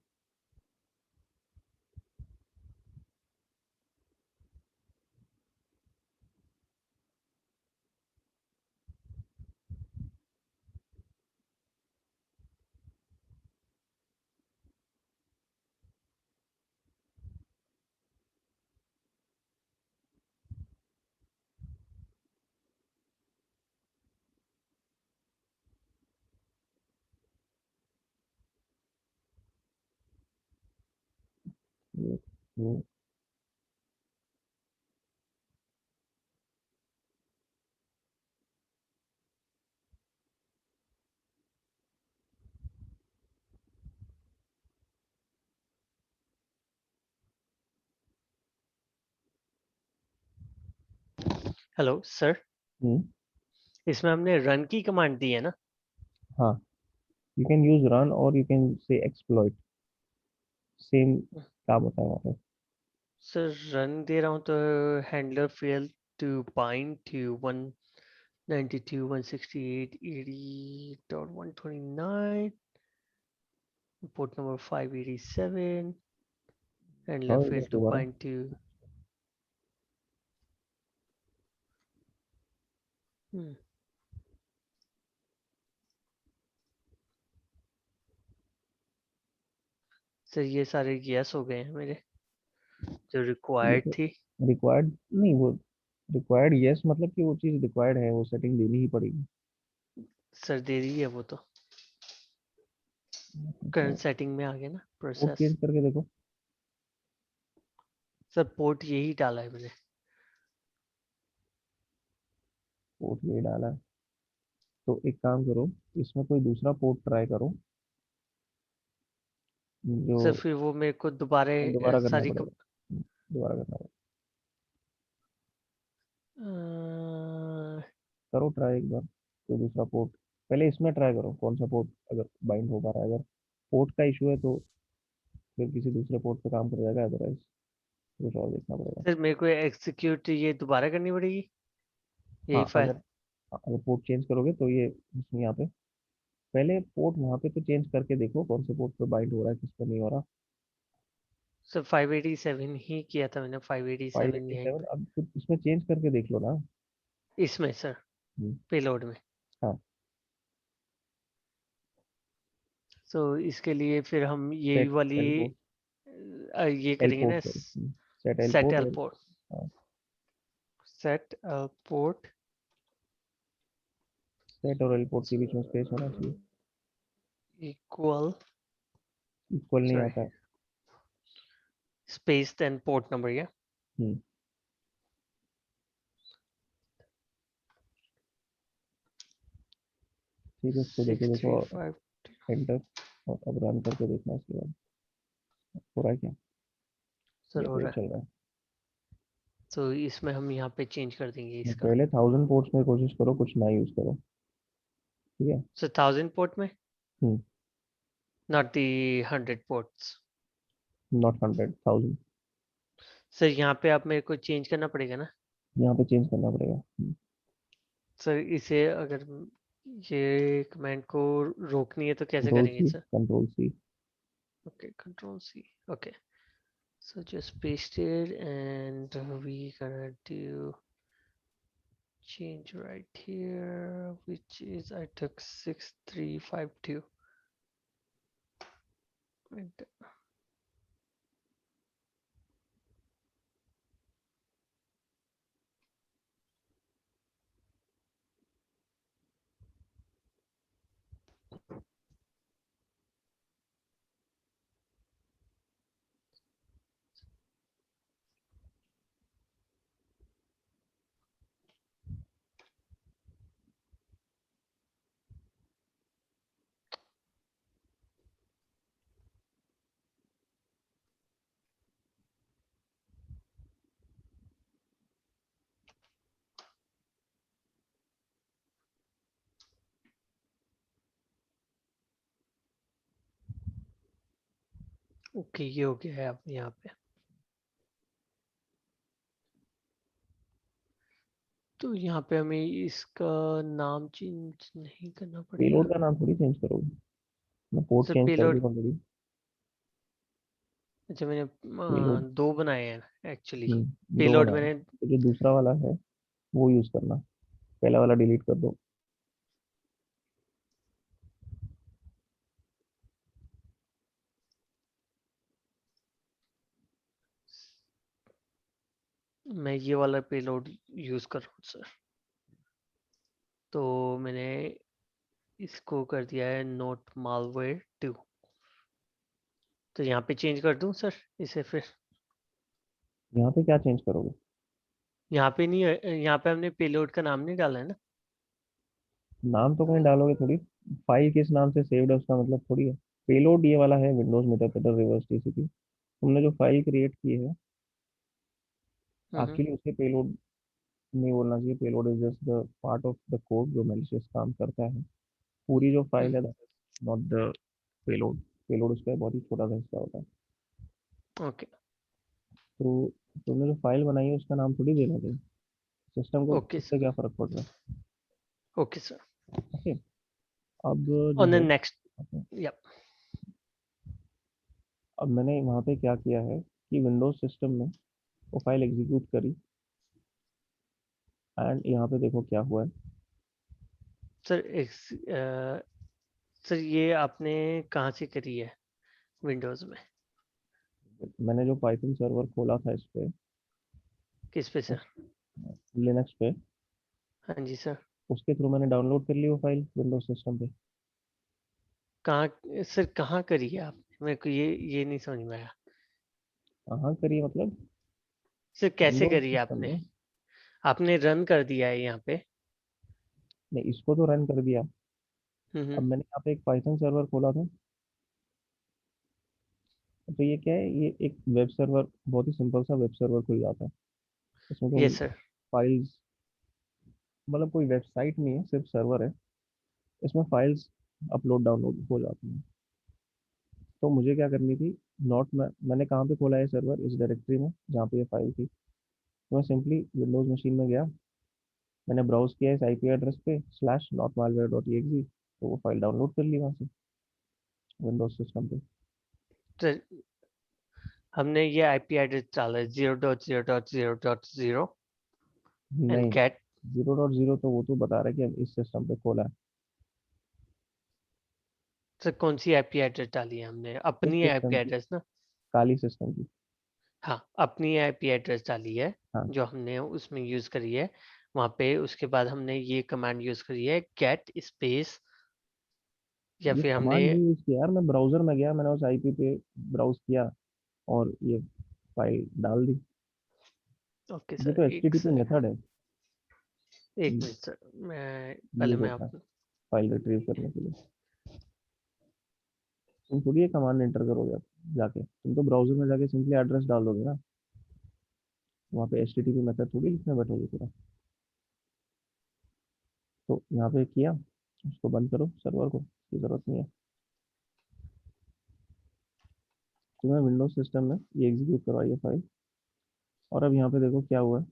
ये- ये- हेलो सर, हम्म, इसमें हमने रन की कमांड दी है ना? हाँ, यू कैन यूज रन और यू कैन से एक्सप्लॉइट, सेम काम होता है वहाँ पे। सर रन दे रहा हूँ तो handler fail to bind to 192.168.80.129 port number 587 handler और एक फेल बार टू दोबारा। बाइंड टू सर ये सारे यस हो गए हैं मेरे जो ये रिक्वायर्ड तो थी। रिक्वायर्ड नहीं, वो रिक्वायर्ड यस मतलब कि वो चीज़ रिक्वायर्ड है, वो सेटिंग देनी ही पड़ेगी। सर दे रही है वो तो करंट सेटिंग में आ गया ना पोर्ट प्रोसेस। चेंज करके देखो। सर पोर्ट यही डाला है मैंने। पोर्ट ये डाला है, तो एक काम करो, इसमें कोई दूसरा पोर्ट ट्राई करो जो सर फिर वो मेरे को दोबारा दोबारा करना सारी पड़ेगा। दोबारा करना पड़ेगा। करो ट्राई एक बार कोई दूसरा पोर्ट। पहले इसमें ट्राई करो कौन सा पोर्ट अगर बाइंड हो पा रहा है। अगर पोर्ट का इशू है तो फिर किसी दूसरे पोर्ट पे काम कर जाएगा, अदरवाइज कुछ और देखना पड़ेगा। सर मेरे को एग्जीक्यूट ये दोबारा करनी पड़ेगी यही हाँ, फाइल। अगर पोर्ट चेंज करोगे तो ये इसमें यहाँ पे पहले पोर्ट वहाँ पे तो चेंज करके देखो कौन से पोर्ट पे बाइंड हो रहा है, किस पे नहीं हो रहा। सर 587 ही किया था मैंने, 587 यहीं 587 पे अब फिर इसमें चेंज करके देख लो ना। इसमें सर हम्म, पेलोड में। हाँ, तो इसके लिए फिर हम यही सेट वाली एल पोर्ट, ये एल करेंगे पोर्ट ना sorry, set L set port L और पोर्ट। हाँ, सेट पोर्ट सेट और एल पोर्ट के बीच में स्पेस होना चाहिए। इक्वल इक्वल नहीं सॉरी आता है। स्पेस देन पोर्ट नंबर या हम्म, ठीक है, उसको देके देखो, 635 एंटर, और अब रन करके देखना इसके बाद हो रहा है क्या। सर ये हो तो ये रहा है। चल रहा तो इसमें हम यहाँ पे चेंज कर देंगे है। इसका। पहले 1000 पोर्ट्स में कोशिश करो, कुछ ना यूज करो। ठीक है। सर 1000 पोर्ट में hmm, not the 100 ports. Not 100, 1000। Sir यहाँ पे आप मेरे को चेंज करना पड़ेगा ना। यहाँ पे चेंज करना पड़ेगा। सर इसे अगर ये कमेंट को रोकनी है तो कैसे कंट्रोल करेंगे C, sir? Control C. Okay control C. Okay so just paste it and we gonna do change right here which is I took 6352 and okay, ये हो गया है अब यहाँ पे। तो यहाँ पे हमें इसका नाम चेंज नहीं करना पेलोड पड़ेगा का नाम थोड़ी चेंज करोगे, मैं पोर्ट सर। चेंज कर पेलोड, दिया ऑलरेडी। अच्छा मैंने पेलोड, दो बनाए हैं एक्चुअली। दो पेलोड बनाए, मैंने, तो जो दूसरा वाला है वो यूज करना, पहला वाला डिलीट कर दो। मैं ये वाला पेलोड यूज कर रहा हूँ सर। तो मैंने इसको कर दिया है नोट मालवेयर 2। तो यहाँ पे चेंज कर दूँ सर इसे फिर? यहाँ पे क्या चेंज करोगे? यहाँ पे नहीं है, यहाँ पे हमने पेलोड का नाम नहीं डाला है ना। नाम तो कहीं डालोगे थोड़ी, फाइल किस नाम से सेव्ड है उसका मतलब थोड़ी है। पेलोड ये वाला है विंडोज मेटाडेटा रिवर्स टीसीपी, तुमने जो फाइल क्रिएट की है हम्म। एक्चुअली उसके पेलोड नहीं बोलना चाहिए, payload is just the part of the code जो मैलिशियस काम करता है। पूरी जो फाइल है that is not the payload, payload उसका बहुत ही छोटा सा हिस्सा होता है। ओके तो तुमने जो फाइल बनाई है उसका नाम थोड़ी देना चाहिए, सिस्टम को ओके उससे सर। क्या फर्क पड़ रहा है। Okay sir. ओके, अब जो ऑन द है, नेक्स्ट। या अब मैंने वहाँ पे क्या किया है कि विंडोज सिस्टम में वो फाइल एग्जीक्यूट करी, एंड यहाँ पे देखो क्या हुआ है। सर सर ये आपने कहाँ से करी है विंडोज में? मैंने जो पाइथन सर्वर खोला था इस पे, किस पे सर? उस लिनक्स पे, हाँ जी सर। उसके थ्रू मैंने डाउनलोड कर ली वो फाइल विंडोज सिस्टम पे। कहाँ सर, कहाँ करी है आपने? मेरे को ये नहीं समझ में आया। कहाँ करी मतलब? सर कैसे विंडोज करी है सिस्टम आपने? में। आपने रन कर दिया है यहाँ पे? नहीं, इसको तो रन कर दिया। अब हम्म। मैंने यहाँ पे एक पाइथन सर्वर खोला था, तो ये क्या है, ये एक वेब सर्वर, बहुत ही सिंपल सा वेब सर्वर खुल जाता है। इसमें तुम यस सर। फाइल्स, मतलब कोई वेबसाइट नहीं है, सिर्फ सर्वर है, इसमें फाइल्स अपलोड डाउनलोड हो जाती हैं। तो मुझे क्या करनी थी, नॉट मैंने कहाँ पे खोला है सर्वर, इस डायरेक्टरी में जहाँ पे ये फाइल थी। तो मैं सिंपली विंडोज मशीन में गया, मैंने ब्राउज किया इस आईपी एड्रेस पे slash not malware dot E, तो वो फाइल डाउनलोड कर ली वहाँ से विंडोज सिस्टम पे। सर हमने ये आईपी एड्रेस डाला है 0.0.0.0 एंड नहीं, गेट। 0.0 तो वो तो बता रहा है कि हम इस सिस्टम पे खोला है, सर कौन सी आईपी एड्रेस डाली है हमने? इस अपनी आईपी सिस्टम की, एड्रेस ना? काली सिस्टम की। हाँ, अपनी आईपी एड्रेस डाली है हाँ, जो हमने उसमें यूज करी है वहाँ पे। उसके बाद हमने ये कमांड यूज करी है गेट स्पेस, या ये फिर हमने। कमांड नहीं यूज किया यार, मैं ब्राउजर में गया, मैंने उस आईपी पे ब्राउज किया और ये फाइल डाल दी। ओके ये सर, तो एक एचटीटीपी सेकंड, मेथड है, एक मिनट सर। मैं पहले यूज मैं होता है आप। फाइल रिट्रीव करने के लिए। तुम थोड़ी ये कमांड एंटर करोगे अब जाके, तुम तो ब्राउजर में जाके सिंपली एड्रेस डाल दोगे ना, वहाँ पे एचटीटीपी मेथड थोड़ी लिखने बैठोगे पूरा। तो यहाँ पे किया, उसको बंद करो सर्वर को, इसकी जरूरत नहीं है। तुम्हें विंडोज सिस्टम में ये एग्जीक्यूट करवाइए फाइल, और अब यहाँ पे देखो क्या हुआ है,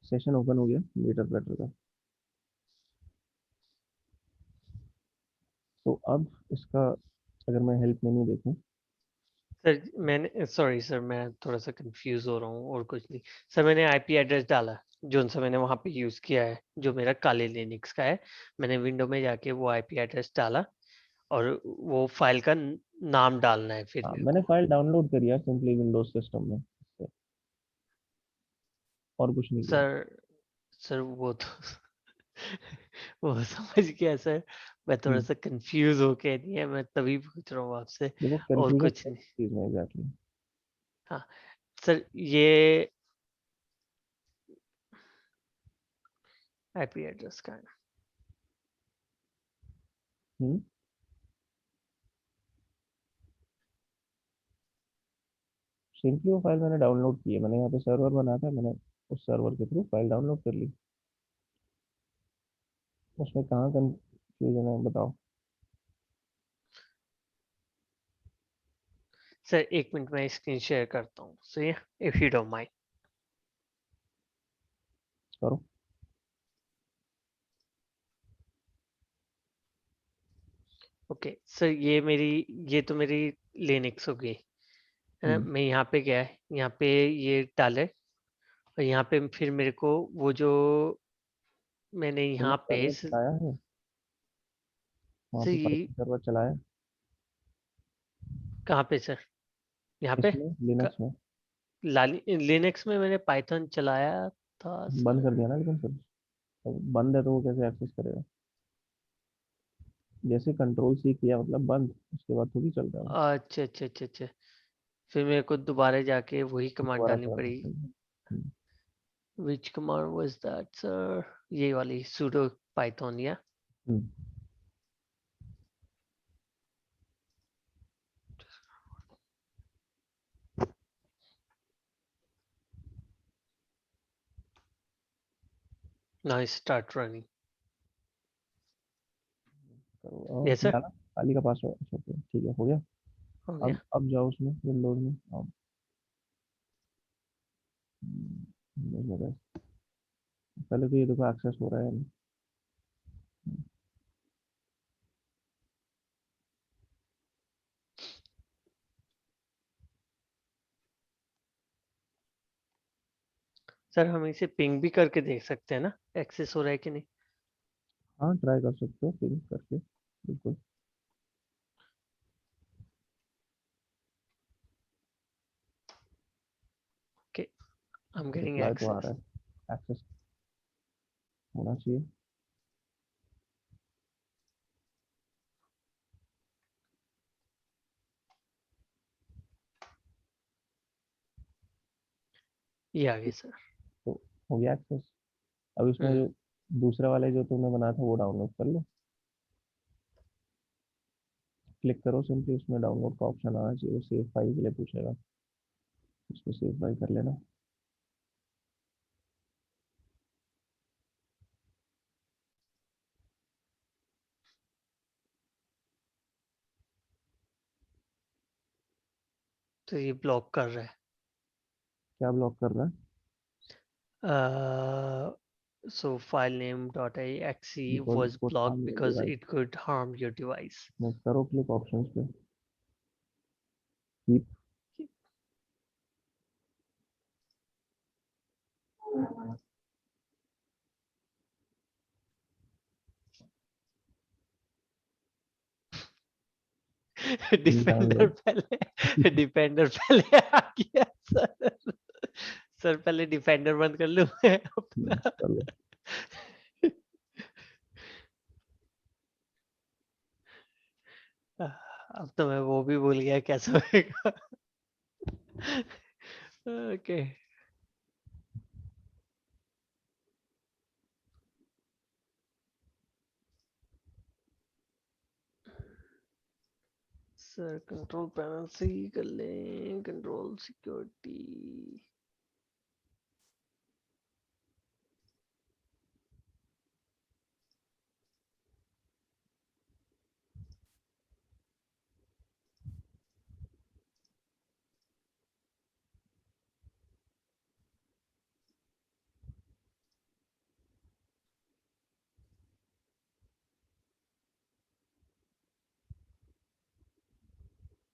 सेशन ओपन हो गया मीटर प्लेटर का। तो अब इसका अगर मैं हेल्प मेन्यू देखूँ, सर मैंने, सॉरी सर, मैं थोड़ा सा कंफ्यूज हो रहा हूँ और कुछ नहीं। सर मैंने आईपी एड्रेस डाला जो सा मैंने वहाँ पे यूज किया है, जो मेरा काले लिनक्स का है। मैंने विंडो में जाके वो आईपी एड्रेस डाला और वो फाइल का नाम डालना है फिर हाँ मेरे मैंने को। फाइल डाउनलोड करी है सिंपली विंडोज सिस्टम में, और कुछ नहीं किया। सर सर वो तो वो समझ गया सर। मैं थोड़ा हम्म, सा कंफ्यूज होके नहीं है, मैं तभी पूछ रहा हूँ आपसे देखो और कंफ्यूजन कुछ नहीं। चीज में एग्जैक्टली। हाँ सर, ये आईपी एड्रेस का है। हम्म, सिंपली वो फाइल मैंने डाउनलोड की है, मैंने यहाँ पे सर्वर बनाया था, मैंने उस सर्वर के थ्रू फाइल डाउनलोड कर ली। उसमें कहाँ कंफ्यूजन है बताओ? सर 1 मिनट में स्क्रीन शेयर करता हूँ, सही है, इफ यू डोंट माइंड। करो। ओके सर, ये तो मेरी लिनक्स हो गई है ना। मैं यहाँ पे क्या है, यहाँ पे ये डाले, और यहाँ पे फिर मेरे को वो जो मैंने तुमने यहाँ पे सर्वर चलाया है वहाँ सर, पे, ये पाइथन सर्वर चलाया कहाँ पे सर, यहाँ पे इसमें लिनक्स में? लिनक्स में मैंने पाइथन चलाया था बंद सर। कर दिया ना लेकिन फिर, तो बंद है तो वो कैसे एक्सेस करेगा? जैसे कंट्रोल सी किया मतलब बंद, उसके बाद थोड़ी चल रहा है वो। अच्छा अच्छा अच्छा अच्छा, फिर मेरे को दोबारा जाके वही कमांड दोबारा डालनी चला पड़ेगी। सकते हैं। विच कमांड वाज दैट सर, ये वाली sudo python या हम्म, now start running। करो और यस सर, डाला खाली का पासवर्ड। अच्छा ओके, ठीक है, हो गया। हो गया। अब जाओ उसमें विंडोज में, अब Windows में गए। पहले तो ये देखो एक्सेस हो रहा है। सर हम इसे पिंग भी करके देख सकते हैं ना, एक्सेस हो रहा है कि नहीं। हाँ ट्राई कर सकते हो पिंग करके, बिल्कुल। Okay, I am getting reply तो आ एक्सेस। रहा है, एक्सेस होना चाहिए। ये आ गया सर। तो हो गया एक्सेस। अब इसमें हम्म, जो दूसरा वाला जो तुमने बनाया था वो डाउनलोड कर लो। क्लिक करो सिंपली, उसमें डाउनलोड का ऑप्शन आना चाहिए, वो सेव फाइल के लिए पूछेगा, उसको सेव फाइल कर लेना। तो ये ब्लॉक कर रहा क्या ब्लॉक कर रहा है? है। So file name.exe because was it would blocked harm your because device. it could harm your device। करो क्लिक ऑप्शंस पे, कीप। Defender download. पहले, डिफेंडर पहले आ गया सर। सर पहले डिफेंडर बंद कर लूं मैं अपना। कर लो। अब तो मैं वो भी भूल गया कैसे होएगा। ओके सर, कंट्रोल पैनल से ही कर लें, कंट्रोल सिक्योरिटी।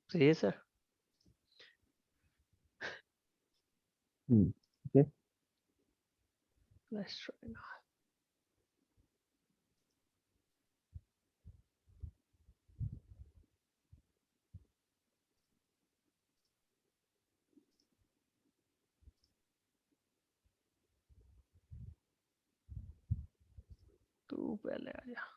सही है sir. Okay. Let's try now. तू पहले आ जा।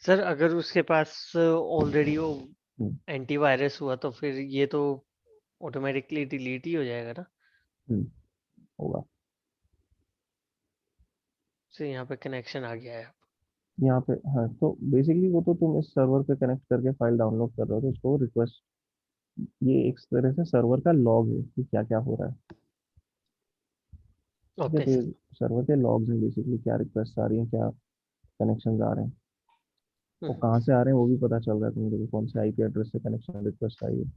सर अगर उसके पास ऑलरेडी वो हम्म, एंटीवायरस हुआ तो फिर ये तो ऑटोमेटिकली डिलीट ही हो जाएगा ना। होगा। तो यहाँ पे कनेक्शन आ गया है। यहाँ पे हाँ, तो बेसिकली वो तो तुम इस सर्वर पे कनेक्ट करके फाइल डाउनलोड कर रहे हो, तो उसको रिक्वेस्ट, ये एक तरह से सर्वर का लॉग है कि क्या क्या हो रहा है। ठीक है, ओके तो ये सर। सर्वर के लॉग्स हैं बेसिकली, क्या रिक्वेस्ट आ रही है, क्या कनेक्शन आ रहे हैं, वो हम्म, कहाँ से आ रहे हैं वो भी पता चल रहा है तुमको कि कौन से आईपी एड्रेस से कनेक्शन रिक्वेस्ट आई है।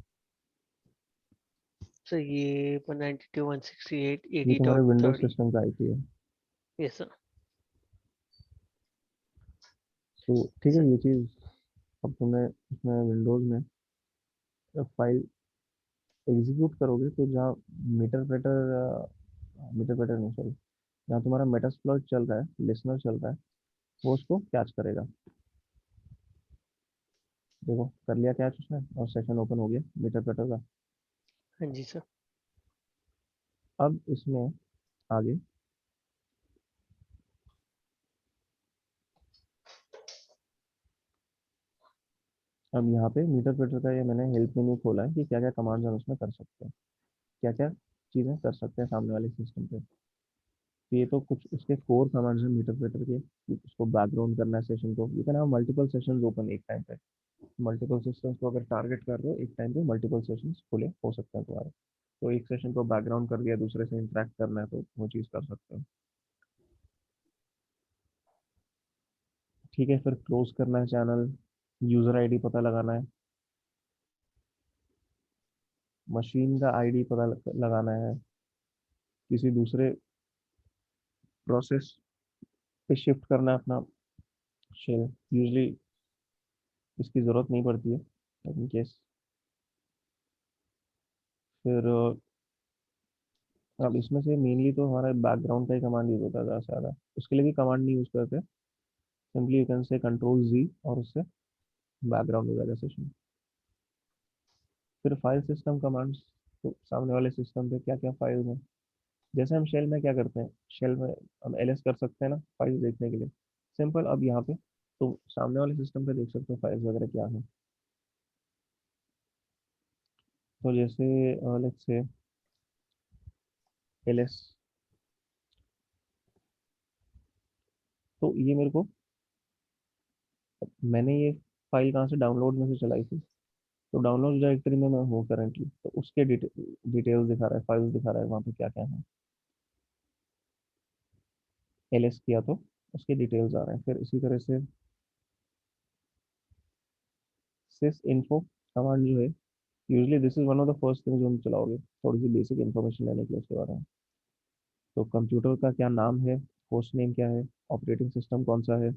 सर ये 192.168 ये तुम्हारे विंडोज 80.30। सिस्टम का आईपी है। Yes sir. तो ठीक है, सर ये चीज़ अब तुम्हें इसमें विंडोज में जब फाइल एग्जीक्यूट करोगे तो जहाँ मीटर प्रेटर मीटर प्रेटर नहीं, सॉरी, जहाँ तुम्हारा मेटास्प्लॉइट चल रहा है, लिसनर चल रहा है, वो उसको कैच करेगा। देखो कर लिया कैच उसने और सेशन ओपन हो गया मीटर प्रेटर का। हाँ जी सर। अब इसमें आगे, अब यहाँ पे मीटर प्रेटर का ये मैंने हेल्प मेन्यू खोला है कि क्या क्या कमांड्स हम इसमें कर सकते हैं, क्या क्या चीज़ें कर सकते हैं सामने वाले सिस्टम पे। तो ये तो कुछ उसके कोर कमांड्स हैं मीटर प्रेटर के, कि उसको बैकग्राउंड करना है सेशन को। You can have multiple sessions open एक टाइम पे, मल्टीपल सिस्टम्स को अगर टारगेट कर रहे हो एक टाइम पे मल्टीपल सेशंस खुले हो सकते हैं तुम्हारे। तो एक सेशन को बैकग्राउंड कर दिया, दूसरे से इंटरेक्ट करना है तो वो चीज़ कर सकते हो। ठीक है, फिर क्लोज करना है चैनल, यूज़र आईडी पता लगाना है, मशीन का आईडी पता लगाना है, किसी दूसरे प्रोसेस पे शिफ्ट करना है अपना शेल। यूजली इसकी ज़रूरत नहीं पड़ती है इन केस। फिर अब इसमें से मेनली तो हमारा बैकग्राउंड का ही कमांड यूज होता है ज़्यादा से ज़्यादा, उसके लिए भी कमांड नहीं यूज करते, simply you can say control G और उससे बैकग्राउंड हो जाएगा सेशन। फिर फाइल सिस्टम कमांड्स, तो सामने वाले सिस्टम पे क्या क्या फाइल है, जैसे हम शेल में क्या करते हैं, शेल में हम एलएस कर सकते हैं ना फाइल देखने के लिए, सिंपल। अब यहाँ पे तो सामने वाले सिस्टम पे देख सकते हो फाइल्स वगैरह क्या है। तो जैसे लेट्स से एलएस, तो ये मेरे को, मैंने ये फाइल कहाँ से डाउनलोड में से चलाई थी, तो डाउनलोड डायरेक्टरी में मैं हूँ करंटली, तो उसके डिटेल्स दिखा रहा है, फाइल्स दिखा रहा है वहाँ पे क्या क्या है। एलएस किया तो उसके डिटेल्स आ रहे हैं। फिर इसी तरह से सिस इन्फो कमांड जो है, usually this is one of the first thing जो हम चलाओगे थोड़ी सी बेसिक इन्फॉर्मेशन लेने के लिए उसके बारे में। तो कंप्यूटर का क्या नाम है, होस्ट नेम क्या है, ऑपरेटिंग सिस्टम कौन सा है,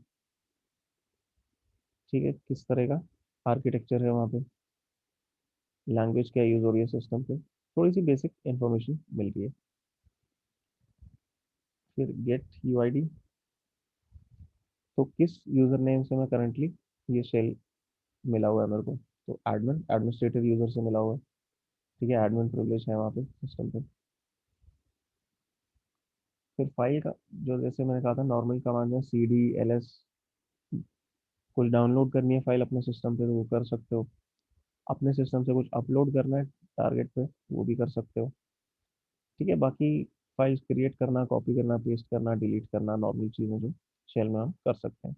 ठीक है, किस तरह का आर्किटेक्चर है वहाँ पे, लैंग्वेज क्या यूज़ हो रही है सिस्टम पे, थोड़ी सी बेसिक इन्फॉर्मेशन मिल रही है। फिर गेट यूआईडी, तो किस यूज़र नेम से मैं करंटली ये शेल मिला हुआ है मेरे को, तो एडमिन एडमिनिस्ट्रेटिव यूज़र से मिला हुआ है। ठीक है, एडमिन प्रिविलेज है वहाँ पे सिस्टम पे। फिर फाइल का, जो जैसे मैंने कहा था नॉर्मल कमांड है सी डी एल एस, कुछ डाउनलोड करनी है फाइल अपने सिस्टम पे तो वो कर सकते हो, अपने सिस्टम से कुछ अपलोड करना है टारगेट पे वो भी कर सकते हो। ठीक है, बाकी फाइल्स क्रिएट करना, कॉपी करना, पेस्ट करना, डिलीट करना, नॉर्मल चीज़ें जो शेल में हम कर सकते हैं।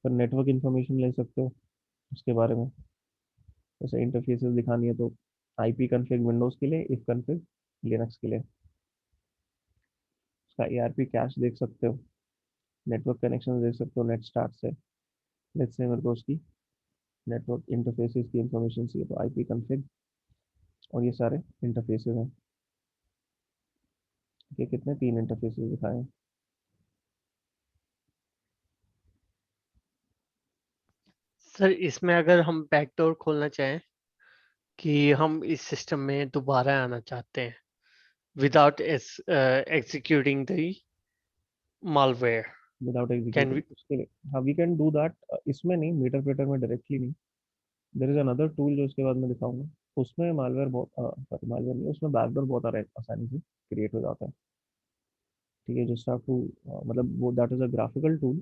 फिर नेटवर्क इन्फॉर्मेशन ले सकते हो उसके बारे में, जैसे इंटरफेसेस दिखानी है तो आईपी कन्फिग विंडोज़ के लिए, इफ कन्फिग लिनक्स के लिए, उसका एआरपी कैश देख सकते हो, नेटवर्क कनेक्शन देख सकते हो नेट स्टार्ट से। लेट्स से मेरे को उसकी नेटवर्क इंटरफेसेस की इंफॉर्मेशन चाहिए तो आईपी कन्फिग, और ये सारे इंटरफेसेस हैं। ये कितने, 3 इंटरफेसेस दिखाए हैं। सर इसमें अगर हम बैकडोर खोलना चाहें कि हम इस सिस्टम में दोबारा आना चाहते हैं without executing the malware, without can executing we? उसके लिए, हाँ वी कैन डू दैट। इसमें नहीं, मीटर प्रेटर में डायरेक्टली नहीं, देर इज अनदर टूल जो इसके बाद मैं दिखाऊंगा, उसमें मालवेयर बहुत, सॉरी मालवेयर नहीं, उसमें बैकडोर बहुत आसानी से क्रिएट हो जाता है। ठीक है, जस्ट हैव टू, मतलब वो that is a graphical tool,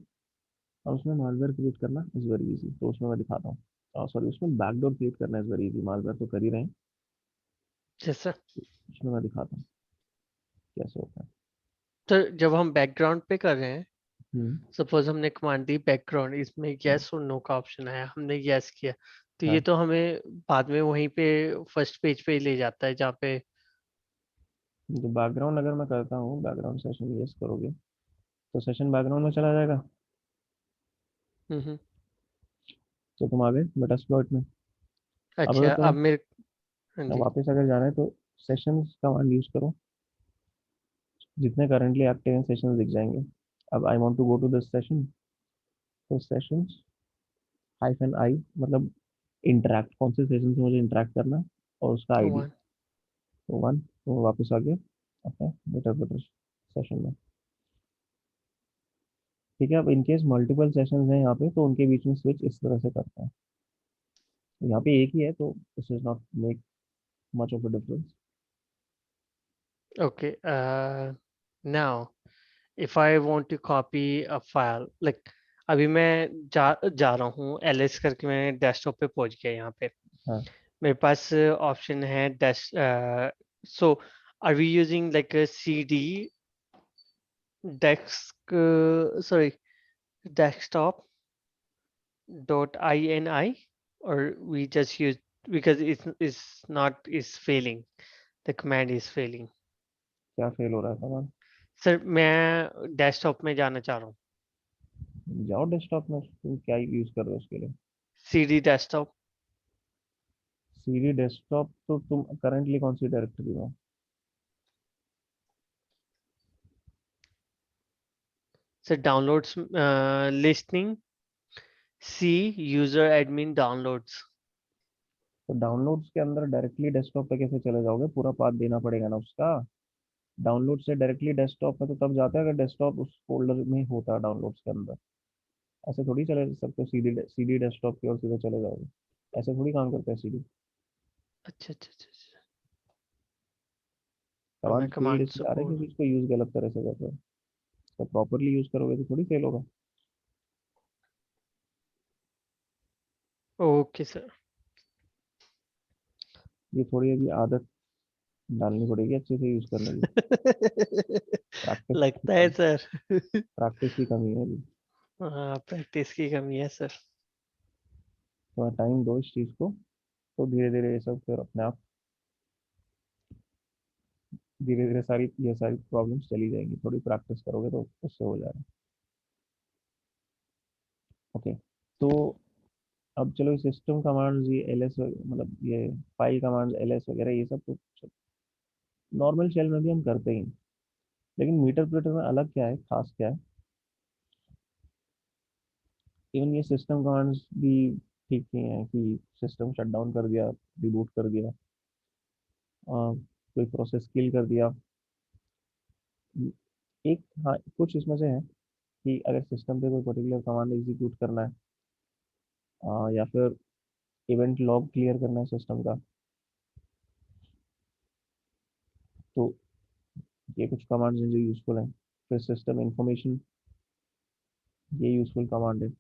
और उसमें मालवेयर क्रिएट करना इज वेरी इजी, तो उसमें मैं दिखाता हूँ। सॉरी, उसमें बैकडोर क्रिएट करना इज वेरी इजी, मालवेयर तो कर ही रहे हैं। जैसा, उसमें मैं दिखाता हूँ कैसे होता है। तो जब हम बैकग्राउंड पे कर रहे हैं, हम्म। सपोज हमने कमांड दी बैकग्राउंड, इसमें हम्म, यस और नो का ऑप्शन आया, हमने यस किया, तो ये हाँ, तो हमें बाद में वहीं पे फर्स्ट पेज पे ही ले जाता है जहाँ पे। तो बैकग्राउंड अगर मैं करता हूँ, बैकग्राउंड सेशन यस करोगे तो सेशन बैकग्राउंड में चला जाएगा। हम्म। तो तुम आ गए मेटास्प्लॉइट में। अब अगर अच्छा, अब तुम्हें मेरे, हाँ जी, वापस अगर जाना है तो सेशंस कमांड यूज करो, जितने करंटली एक्टिव हैं सेशंस दिख जाएंगे। अब I want to go to this session, तो सेशंस हाइफन आई, मतलब इंटरेक्ट, कौन से सेशन से मुझे इंटरेक्ट करना है और उसका आईडी। वन। तो वन, तो वापस आ गया अपने मेटास्प्लॉइट सेशन में। ठीक है, अब इनकेस मल्टीपल सेशंस हैं यहाँ पे तो उनके बीच में स्विच इस तरह से करते हैं। यहाँ पे एक ही है तो this is not make much of a difference. Okay, now if I want to copy a file, like अभी मैं जा रहा हूँ एलएस करके, मैं डेस्कटॉप पे पहुंच गया यहाँ पे। हाँ, मेरे पास ऑप्शन है so are we using like CD desk, sorry, desktop.ini, or we just use, because it's not, is failing, the command is failing. क्या फेल हो रहा है सामान? सर मैं डेस्कटॉप में जाना चाह रहा हूँ, जाओ डेस्कटॉप में, तुम क्या यूज कर रहे हो उसके लिए? CD desktop. सीडी डेस्कटॉप, तो तुम करंटली कौन सी डायरेक्टरी में हो? Sir downloads, listing, C user admin downloads. तो डाउनलोड्स के अंदर डायरेक्टली डेस्कटॉप पे कैसे चले जाओगे? पूरा पाथ देना पड़ेगा ना उसका। डाउनलोड से डायरेक्टली डेस्कटॉप पे तो तब जाता है अगर डेस्कटॉप उस फोल्डर में होता है डाउनलोड्स के अंदर। ऐसे थोड़ी चले सकते हो सीडी सीडी डेस्कटॉप की ओर सीधे चले जाओगे, ऐसे थोड़ी काम करता है सीडी। अच्छा अच्छा अच्छा अच्छा, और कमांड मैं फेल्ड कमांड इसलिए आ रहा है सपोर्ट। क्योंकि इसको यूज गलत तरह से कर रहे हो। तो प्रॉपरली यूज करोगे तो थोड़ी फेल होगा। Okay sir. ये थोड़ी अभी आदत डालनी पड़ेगी अच्छे से यूज करने की। प्रैक्टिस की लगता है सर। प्रैक्टिस की कमी है अभी। हाँ, प्रैक्टिस की कमी है सर। थोड़ा टाइम दो इस चीज को, तो धीरे धीरे ये सब फिर अपने आप, धीरे धीरे सारी ये सारी प्रॉब्लम्स चली जाएंगी, थोड़ी प्रैक्टिस करोगे तो उससे हो जाएगा। ओके, तो अब चलो सिस्टम कमांड्स, ये एलएस मतलब ये फाइल कमांड्स एलएस वगैरह ये सब तो नॉर्मल शेल में भी हम करते ही हैं। लेकिन मीटर प्रिंटर में अलग क्या है, खास क्या है? इवन ये सिस्टम कमांड्स भी ठीक नहीं है कि सिस्टम शट डाउन कर दिया, रिबूट कर दिया, कोई प्रोसेस किल कर दिया। एक, हाँ, कुछ इसमें से है कि अगर सिस्टम पे कोई पर्टिकुलर कमांड एग्जीक्यूट करना है, या फिर इवेंट लॉग क्लियर करना है सिस्टम का, तो ये कुछ कमांड्स हैं जो यूजफुल हैं। फिर सिस्टम इंफॉर्मेशन, ये यूजफुल कमांड है।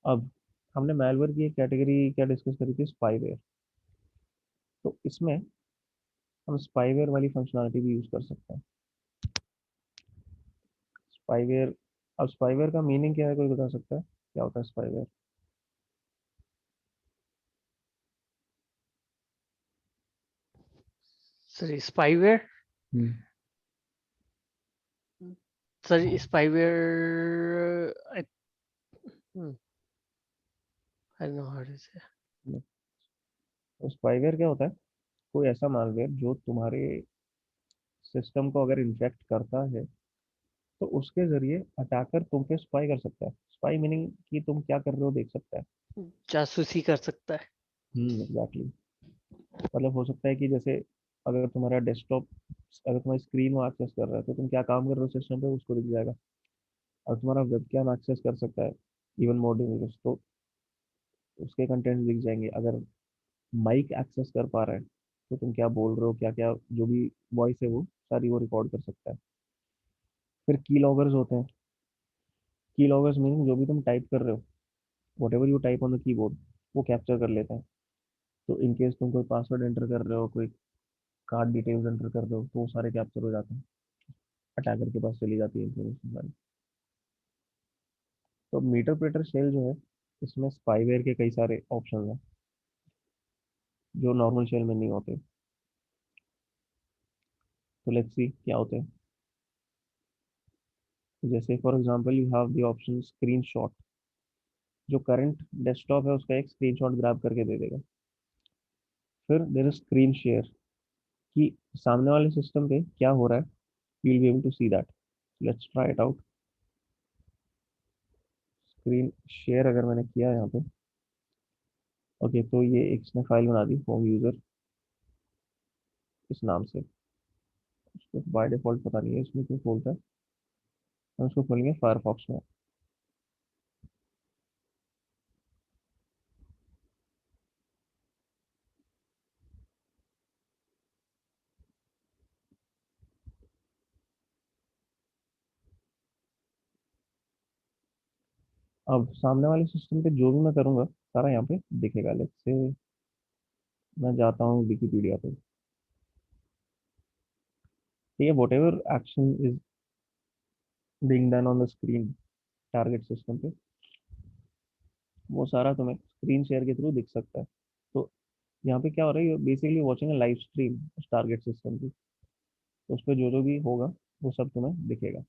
अब हमने मैलवेयर की एक कैटेगरी क्या डिस्कस करी थी, स्पाईवेयर। तो इसमें हम स्पाईवेयर वाली फंक्शनलिटी भी यूज कर सकते हैं। स्पाईवेयर, अब स्पाईवेयर का मीनिंग क्या है, कोई बता सकता है क्या होता है spyware? Sir spyware, hmm. Sir spyware, I know how to say. तो स्पाईवेयर क्या होता है? कोई ऐसा मालवेयर जो तुम्हारे सिस्टम को अगर इन्फेक्ट करता है, तो उसके जरिए अटैकर तुम पे स्पाई कर सकता है। स्पाई मीनिंग कि तुम क्या कर रहे हो देख सकता है। जासूसी कर सकता है। एग्जैक्टली। मतलब हो सकता है कि जैसे अगर तुम्हारा डेस्कटॉप, अगर तुम्हारी स्क्रीन वो एक्सेस कर रहा है तो तुम क्या काम कर रहे हो सिस्टम पे उसको दिख जाएगा। और तुम्हारा वेब कैम एक्सेस कर सकता है, इवन मोर डेंजरस, तो उसके कंटेंट दिख जाएंगे। अगर माइक एक्सेस कर पा रहा है तो तुम क्या बोल रहे हो, क्या क्या जो भी वॉइस है वो सारी वो रिकॉर्ड कर सकता है। फिर की लॉगर्स होते हैं, की लॉगर्स मीनिंग जो भी तुम टाइप कर रहे हो, what ever you type on the keyboard, वो कैप्चर कर लेता है। तो इन केस तुम कोई पासवर्ड एंटर कर रहे हो, कोई कार्ड डिटेल्स एंटर कर रहे हो, तो वो सारे कैप्चर हो जाते हैं, अटैकर के पास चली जाती है इन्फॉर्मेशन सारी। तो मीटर प्रेटर शेल जो है, इसमें स्पाईवेयर के कई सारे ऑप्शन हैं जो नॉर्मल शेल में नहीं होते। तो लेट्स सी क्या होते हैं। जैसे for example you have the option screenshot, जो करंट डेस्कटॉप है उसका एक स्क्रीनशॉट ग्रैब करके दे देगा। फिर देयर इज स्क्रीन शेयर, कि सामने वाले सिस्टम पे क्या हो रहा है, you will be able to see that. Let's try it out. Screen share अगर मैंने किया यहाँ पे, ओके, तो ये एक इसने फाइल बना दी होम यूजर इस नाम से। उसको बाय डिफॉल्ट पता नहीं है इसमें क्यों खोलता है। हम उसको खोलेंगे फायरफॉक्स में। अब सामने वाले सिस्टम पे जो भी मैं करूँगा सारा यहाँ पे दिखेगा। लेट्स से मैं जाता हूँ विकिपीडिया पे। ठीक है, what ever action is being done on the screen target system पे, वो सारा तुम्हें स्क्रीन शेयर के थ्रू दिख सकता है। तो यहाँ पे क्या हो रहा है, basically watching a live stream उस टारगेट सिस्टम की। तो उस पर जो जो भी होगा वो सब तुम्हें दिखेगा।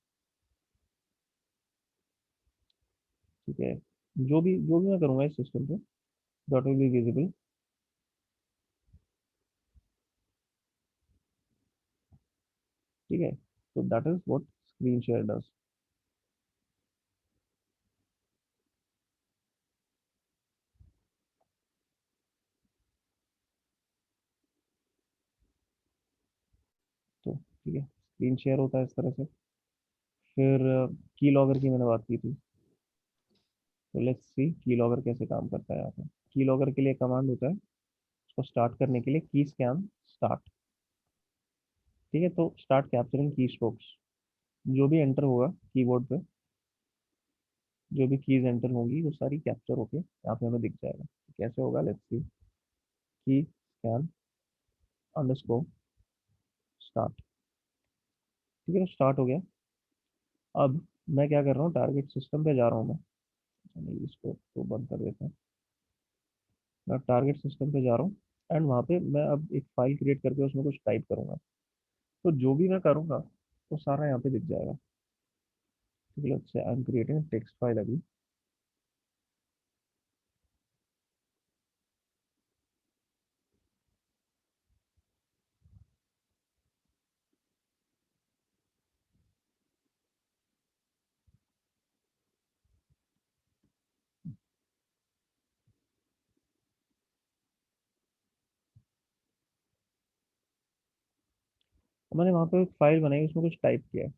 ठीक है, जो भी मैं करूँगा इस सिस्टम पे, दैट विल बी विजिबल। ठीक है, तो that is what screen share does. तो ठीक है, स्क्रीन शेयर होता है इस तरह से। फिर की लॉगर की मैंने बात की थी। तो लेट्स सी की लॉगर कैसे काम करता है यहाँ पे। की लॉगर के लिए कमांड होता है, उसको स्टार्ट करने के लिए की स्कैन स्टार्ट। ठीक है, तो स्टार्ट कैप्चरिंग की स्ट्रोक्स, जो भी एंटर होगा कीबोर्ड पे, जो भी कीज एंटर होंगी वो सारी कैप्चर होके यहाँ पे हमें दिख जाएगा। तो कैसे होगा, लेट्स सी। की स्कैन अंडरस्कोर स्टार्ट। ठीक है, तो स्टार्ट हो गया। अब मैं क्या कर रहा हूँ, टारगेट सिस्टम पे जा रहा हूँ मैं। चलिए इसको तो बंद कर देते हैं। मैं टारगेट सिस्टम पे जा रहा हूँ एंड वहाँ पे मैं अब एक फाइल क्रिएट करके उसमें कुछ टाइप करूँगा। तो जो भी मैं करूँगा वो सारा यहाँ पे दिख जाएगा। ठीक है, let's say I am creating text file अभी। तो मैंने वहाँ पे एक फाइल बनाई, उसमें कुछ टाइप किया है।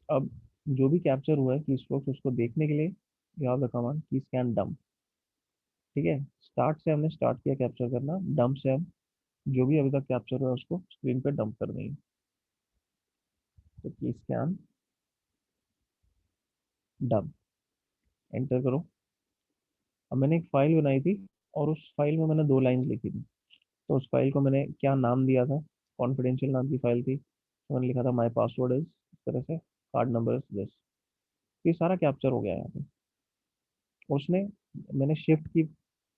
अब जो भी कैप्चर हुआ है की स्ट्रोक्स, उसको देखने के लिए यू हैव द कमांड की स्कैन डम्प। ठीक है, स्टार्ट से हमने स्टार्ट किया कैप्चर करना, डंप से हम जो भी अभी तक कैप्चर हुआ है उसको स्क्रीन पे डंप कर देंगे। तो की स्कैन डंप, एंटर करो। अब मैंने एक फाइल बनाई थी और उस फाइल में मैंने 2 लाइन लिखी थी। तो उस फाइल को मैंने क्या नाम दिया था, कॉन्फिडेंशियल नाम की फाइल थी। तो मैंने लिखा था माई पासवर्ड इज, इस तरह से, कार्ड नंबर इज दिस। ये सारा कैप्चर हो गया यहाँ पे। उसने, मैंने शिफ्ट की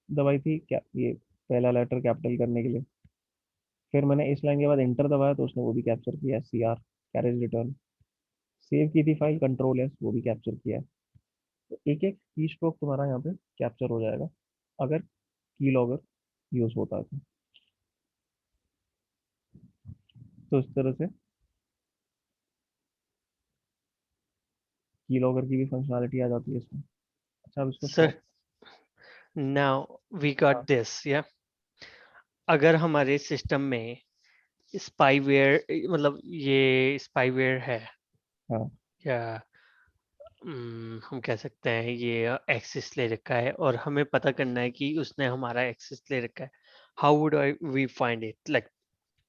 दबाई थी क्या, ये पहला लेटर कैपिटल करने के लिए। फिर मैंने इस लाइन के बाद एंटर दबाया तो उसने वो भी कैप्चर किया, C R, carriage return. Save की थी फाइल, कंट्रोल एस, वो भी कैप्चर किया है। तो एक एक की स्ट्रोक तुम्हारा यहाँ पे कैप्चर हो जाएगा अगर की लॉगर यूज होता है तो इस तरह से की लॉगर की भी फंक्शनैलिटी आ जाती है इसमें। अच्छा, अब इसको sir, stop. now we got हाँ this, yeah. अगर हमारे सिस्टम में स्पाईवेयर, मतलब ये स्पाईवेयर है, हाँ या हम कह सकते हैं ये एक्सेस ले रखा है और हमें पता करना है कि उसने हमारा एक्सेस ले रखा है। How would we find it? Like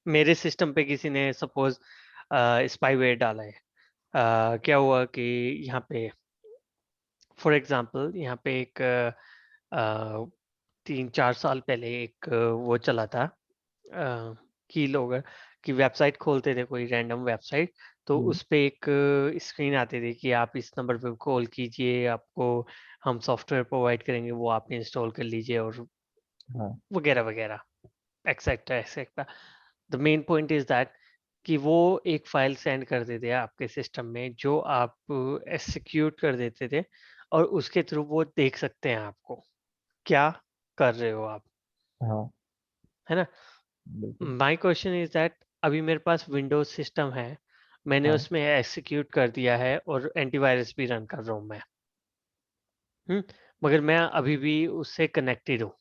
मेरे सिस्टम पे किसी ने सपोज स्पाईवेयर डाला है, क्या हुआ कि यहाँ पे फॉर एग्जांपल यहाँ पे एक 3-4 साल पहले एक वो चला था कि लोग कि वेबसाइट खोलते थे, कोई रैंडम वेबसाइट, तो हम्म, उस पे एक स्क्रीन आती थी कि आप इस नंबर पे कॉल कीजिए, आपको हम सॉफ्टवेयर प्रोवाइड करेंगे, वो आप इंस्टॉल कर लीजिए और हाँ वगैरह वगैरह, etcetera etcetera. The main point is that कि वो एक फाइल सेंड कर देते हैं आपके सिस्टम में, जो आप एक्सिक्यूट कर देते थे, और उसके थ्रू वो देख सकते हैं आपको क्या कर रहे हो आप, हाँ है ना। बिल्कुल। माय क्वेश्चन इज दैट अभी मेरे पास विंडोज सिस्टम है, मैंने हाँ उसमें एक्सिक्यूट कर दिया है और एंटीवायरस भी रन कर रहा हूँ मैं, मगर मैं अभी भी उससे कनेक्टेड हूँ।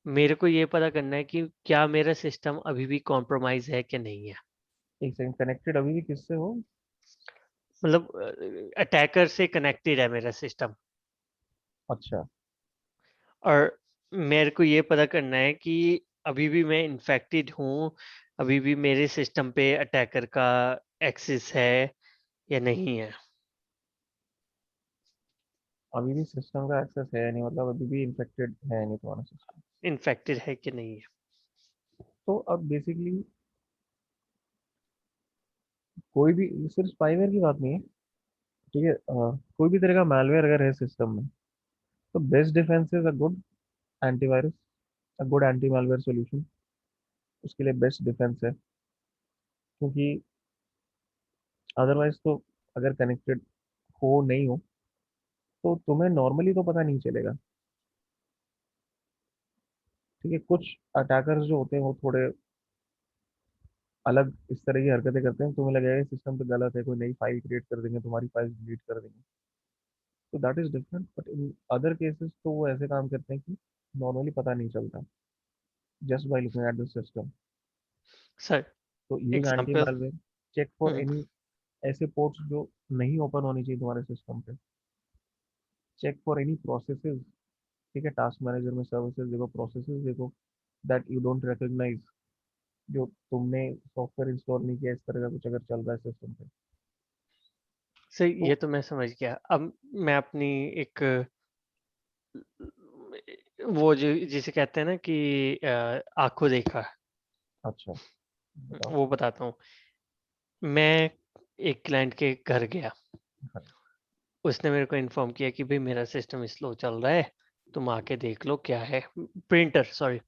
मेरे को ये पता करना है कि क्या मेरा सिस्टम अभी भी कॉम्प्रोमाइज है कि नहीं है। एक सेकंड, कनेक्टेड अभी भी किससे हो? मतलब अटैकर से कनेक्टेड है मेरा सिस्टम, अच्छा, और मेरे को ये पता करना है कि अभी भी मैं इन्फेक्टेड हूँ, अभी भी मेरे सिस्टम पे अटैकर का एक्सेस है या नहीं है, अभी भी सिस्टम का एक्सेस है नहीं, मतलब अभी भी इन्फेक्टेड है नहीं तुम्हारा सिस्टम। इन्फेक्टेड है कि नहीं है। तो अब बेसिकली कोई भी, सिर्फ स्पाईवेयर की बात नहीं है, ठीक है, कोई भी तरह का मैलवेयर अगर है सिस्टम में, तो best defence is a good antivirus, a good anti malware solution. उसके लिए बेस्ट डिफेंस है, क्योंकि अदरवाइज तो अगर कनेक्टेड हो नहीं हो तो तुम्हें नॉर्मली तो पता नहीं चलेगा। ठीक है, कुछ अटैकर्स जो होते हैं वो थोड़े अलग इस तरह की हरकतें करते हैं, तुम्हें लगेगा सिस्टम पे गलत है, कोई नई फाइल क्रिएट कर देंगे, तुम्हारी फाइल डिलीट कर देंगे, तो that is different. But in other cases तो वो ऐसे काम करते हैं कि नॉर्मली पता नहीं चलता, just by looking at the system. Sir तो use anti example. Malware, check for any ऐसे पोर्ट्स जो नहीं ओपन होनी चाहिए तुम्हारे सिस्टम पे, चेक फॉर एनी प्रोसेसेस। ठीक है, टास्क मैनेजर में सर्विसेज देखो, प्रोसेसेस देखो, दैट यू डोंट रिकॉग्नाइज, जो तुमने सॉफ्टवेयर इंस्टॉल नहीं किया, इस तरह का कुछ अगर चल रहा है सिस्टम पे सर तो। ये तो मैं समझ गया। अब मैं अपनी एक वो जो जिसे कहते हैं ना कि आंखों देखा, अच्छा, बताओ। वो बताता हूँ। मैं एक क्लाइंट के घर गया, हाँ, उसने मेरे को इन्फॉर्म किया कि भाई मेरा सिस्टम स्लो चल रहा है, तुम आके देख लो क्या है। प्रिंटर, सॉरी,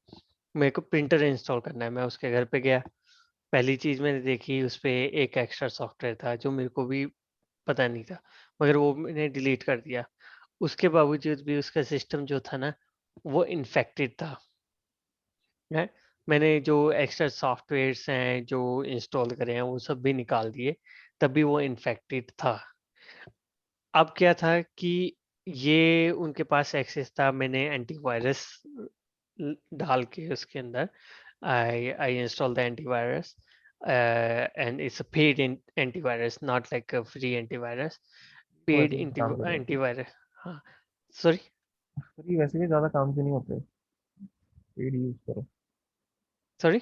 मेरे को प्रिंटर इंस्टॉल करना है। मैं उसके घर पे गया, पहली चीज मैंने देखी उस पे एक एक्स्ट्रा सॉफ्टवेयर था जो मेरे को भी पता नहीं था, मगर वो मैंने डिलीट कर दिया। उसके बावजूद भी उसका सिस्टम जो था ना, वो इन्फेक्टेड था, है। मैंने जो एक्स्ट्रा सॉफ्टवेयर्स हैं जो इंस्टॉल करे हैं वो सब भी निकाल दिए, तब भी वो इन्फेक्टेड था। अब क्या था कि ये उनके पास एक्सेस था, मैंने एंटीवायरस डाल के उसके अंदर I install the antivirus, and it's a paid antivirus, not like a free antivirus, वो paid ऐसे भी काम नहीं होते, antivirus। हाँ, sorry, फ्री वैसे भी ज़्यादा काम के नहीं होते, पेड यूज करो। sorry।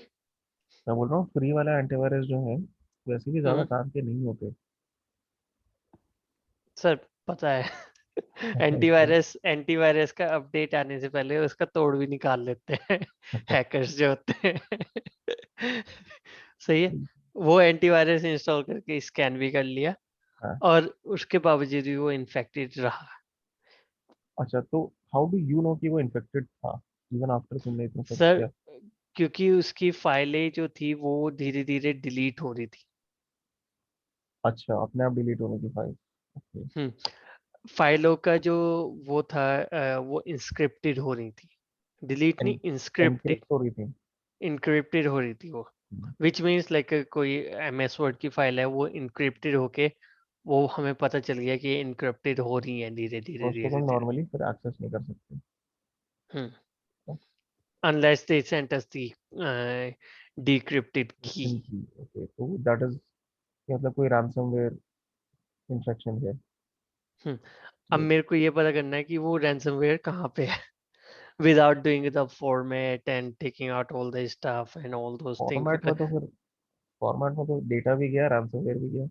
मैं बोल रहा हूँ फ्री वाला एंटीवायरस जो है वैसे भी ज़्यादा हम्म, काम के नहीं होते। सर पता है। क्यों? एंटीवायरस एंटीवायरस का अपडेट आने से पहले उसका तोड़ भी निकाल लेते हैं हैकर्स जो होते हैं। सही है। वो एंटीवायरस इंस्टॉल करके स्कैन भी कर लिया, हाँ, और उसके बावजूद भी वो इन्फेक्टेड रहा। अच्छा, तो हाउ डू यू नो कि वो इन्फेक्टेड था इवन आफ्टर तुमने इतना सर्च सर किया? क्योंकि उसकी फाइलें जो थी वो धीरे धीरे डिलीट हो रही थी। अच्छा, अपने आप डिलीट होने की फाइल। ओके। फाइलों का जो वो था वो इंस्क्रिप्टेड हो रही थी, डिलीट नहीं, इंस्क्रिप्टेड, एनक्रिप्ट हो रही थी। इनक्रिप्टेड हो रही थी वो। विच मीन्स लाइक कोई MS वर्ड की फाइल है, वो इनक्रिप्टेड होके वो हमें पता चल गया कि इनक्रिप्टेड हो रही है धीरे तो धीरे उसको धीरे तुम धीरे। नॉर्मली फिर एक्सेस नहीं कर सकते। Unless they sent us the decrypted key। इनकी ओके, तो दैट इज मतलब कोई रैंसमवेयर इंफेक्शन है। हम्म, अब तो मेरे को ये पता करना है कि वो रैंसमवेयर कहाँ पे है, without doing the format and taking out all the stuff and all those things, format में because तो फिर फॉर्मेट में तो डेटा भी गया, रैंसमवेयर भी गया।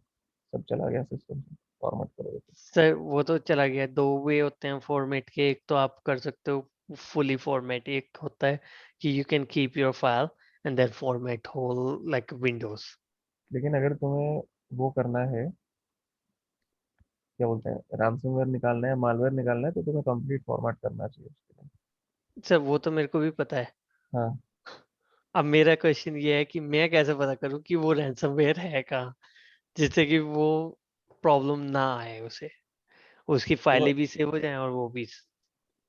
सब चला गया सिस्टम से, फॉर्मेट करोगे तो। सर वो तो चला गया, 2 वे होते हैं फॉर्मेट के। एक तो आप कर सकते हो फुली फॉर्मेट, एक होता है कि you can keep your file and then format whole like Windows. लेकिन अगर तुम्हें वो करना है, क्या बोलते हैं, रैंसमवेयर निकालना है, मालवेयर निकालना है, तो तुम्हें कंप्लीट फॉर्मेट करना चाहिए उसके लिए। सर वो तो मेरे को भी पता है। हाँ, अब मेरा क्वेश्चन ये है कि मैं कैसे पता करूं कि वो रैंसमवेयर है कहाँ, जिससे कि वो प्रॉब्लम ना आए उसे, उसकी देखो फाइलें भी सेव हो जाएं और वो भी।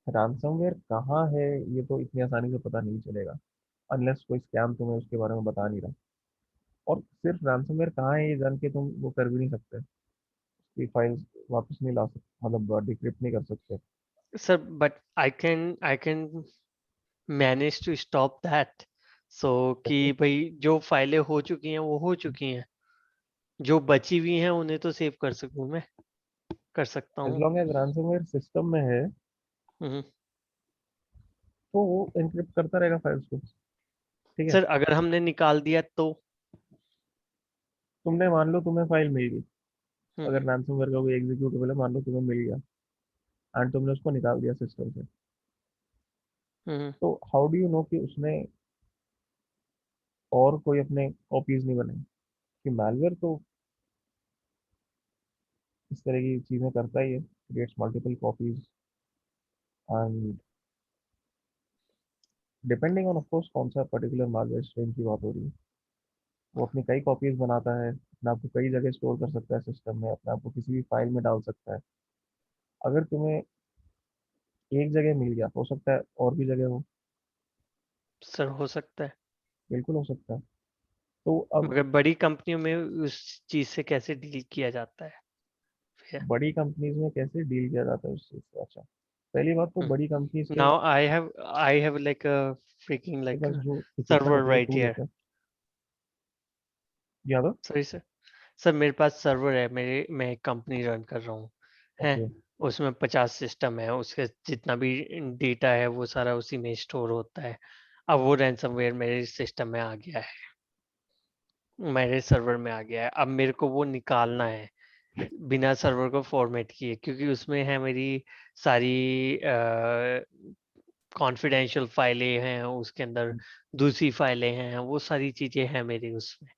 रैंसमवेयर कहाँ है ये तो इतनी आसानी से पता नहीं चलेगा, अनलेस कोई स्कैम तुम्हें उसके बारे में बता नहीं रहा। और सिर्फ रैंसमवेयर कहाँ है ये जान के तुम वो कर भी नहीं सकते, उसकी फाइल्स वापस नहीं ला सकते, मतलब डिक्रिप्ट नहीं कर सकते। Sir but I can manage to stop that, so कि कैसे? भाई जो फाइलें हो चुकी हैं वो हो चुकी हैं, जो बची हुई हैं उन्हें तो सेव कर सकूं मैं, कर सकता एज हूँ। लॉन्ग एज रैंसमवेयर सिस्टम में है हम्म। तो वो एनक्रिप्ट करता रहेगा फाइल्स को। ठीक है, सर अगर हमने निकाल दिया तो। तुमने मान लो तुम्हें फाइल मिल गई, अगर हम्म। रैंसमवेयर का कोई एग्जीक्यूटेबल है, मान लो तुम्हें मिल गया एंड तुमने उसको निकाल दिया सिस्टम से, हम्म। तो हाउ डू यू नो कि उसने और कोई अपने कॉपीज नहीं बनाई? कि मैलवेयर तो इस तरह की चीजें करता ही है, creates multiple copies and depending on off course कौन सा पर्टिकुलर मैलवेयर स्ट्रेन की बात हो रही है, वो अपनी कई कॉपीज बनाता है, अपने आप को कई जगह स्टोर कर सकता है सिस्टम में, अपने आप को किसी भी फाइल में डाल सकता है। अगर तुम्हें एक जगह मिल गया, हो सकता है और भी जगह हो, सर हो सकता है, बिल्कुल हो सकता है। तो अब मगर बड़ी कंपनियों में उस चीज से कैसे डील किया जाता है फिर? बड़ी कंपनीज में कैसे डील किया जाता है उस चीज से? अच्छा, पहली बात तो बड़ी कंपनीज के now I have like a freaking के लाइक पास जो सर्वर इक्विपमेंट होती है, राइट टूल हियर। होते हैं, याद हो? Sorry sir. सर मेरे पास सर्वर है, मेरे मैं एक कंपनी रन कर रहा हूँ है। ओके, उसमें 50 सिस्टम है, उसके जितना भी डेटा है वो सारा उसी में स्टोर होता है। अब वो रैंसमवेयर मेरे सिस्टम में आ गया है, मेरे सर्वर में आ गया है। अब मेरे को वो निकालना है बिना सर्वर को फॉर्मेट किए, क्योंकि उसमें है मेरी सारी कॉन्फिडेंशियल फाइलें हैं, उसके अंदर दूसरी फाइलें हैं, वो सारी चीजें हैं मेरी उसमें।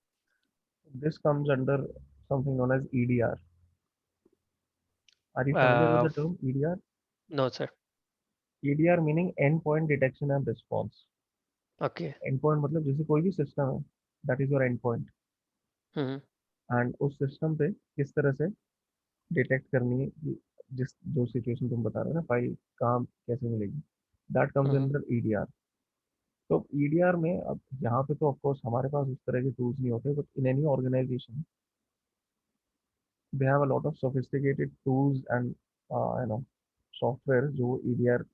This comes under something known as EDR. Are you familiar with the term EDR? No sir. EDR meaning end point detection and response. Okay. End point मतलब जैसे कोई भी सिस्टम है, that is your end point, hmm. And उस system पे किस तरह से डिटेक्ट करनी है कि जिस जो सिचुएशन तुम बता रहे हो ना, फाइल कहाँ कैसे मिलेगी, that comes hmm. Under EDR. तो ईडीआर में अब यहाँ पे तो ऑफकोर्स हमारे पास उस तरह के टूल्स नहीं होते, but in any organisation they have a lot of sophisticated tools and software जो EDR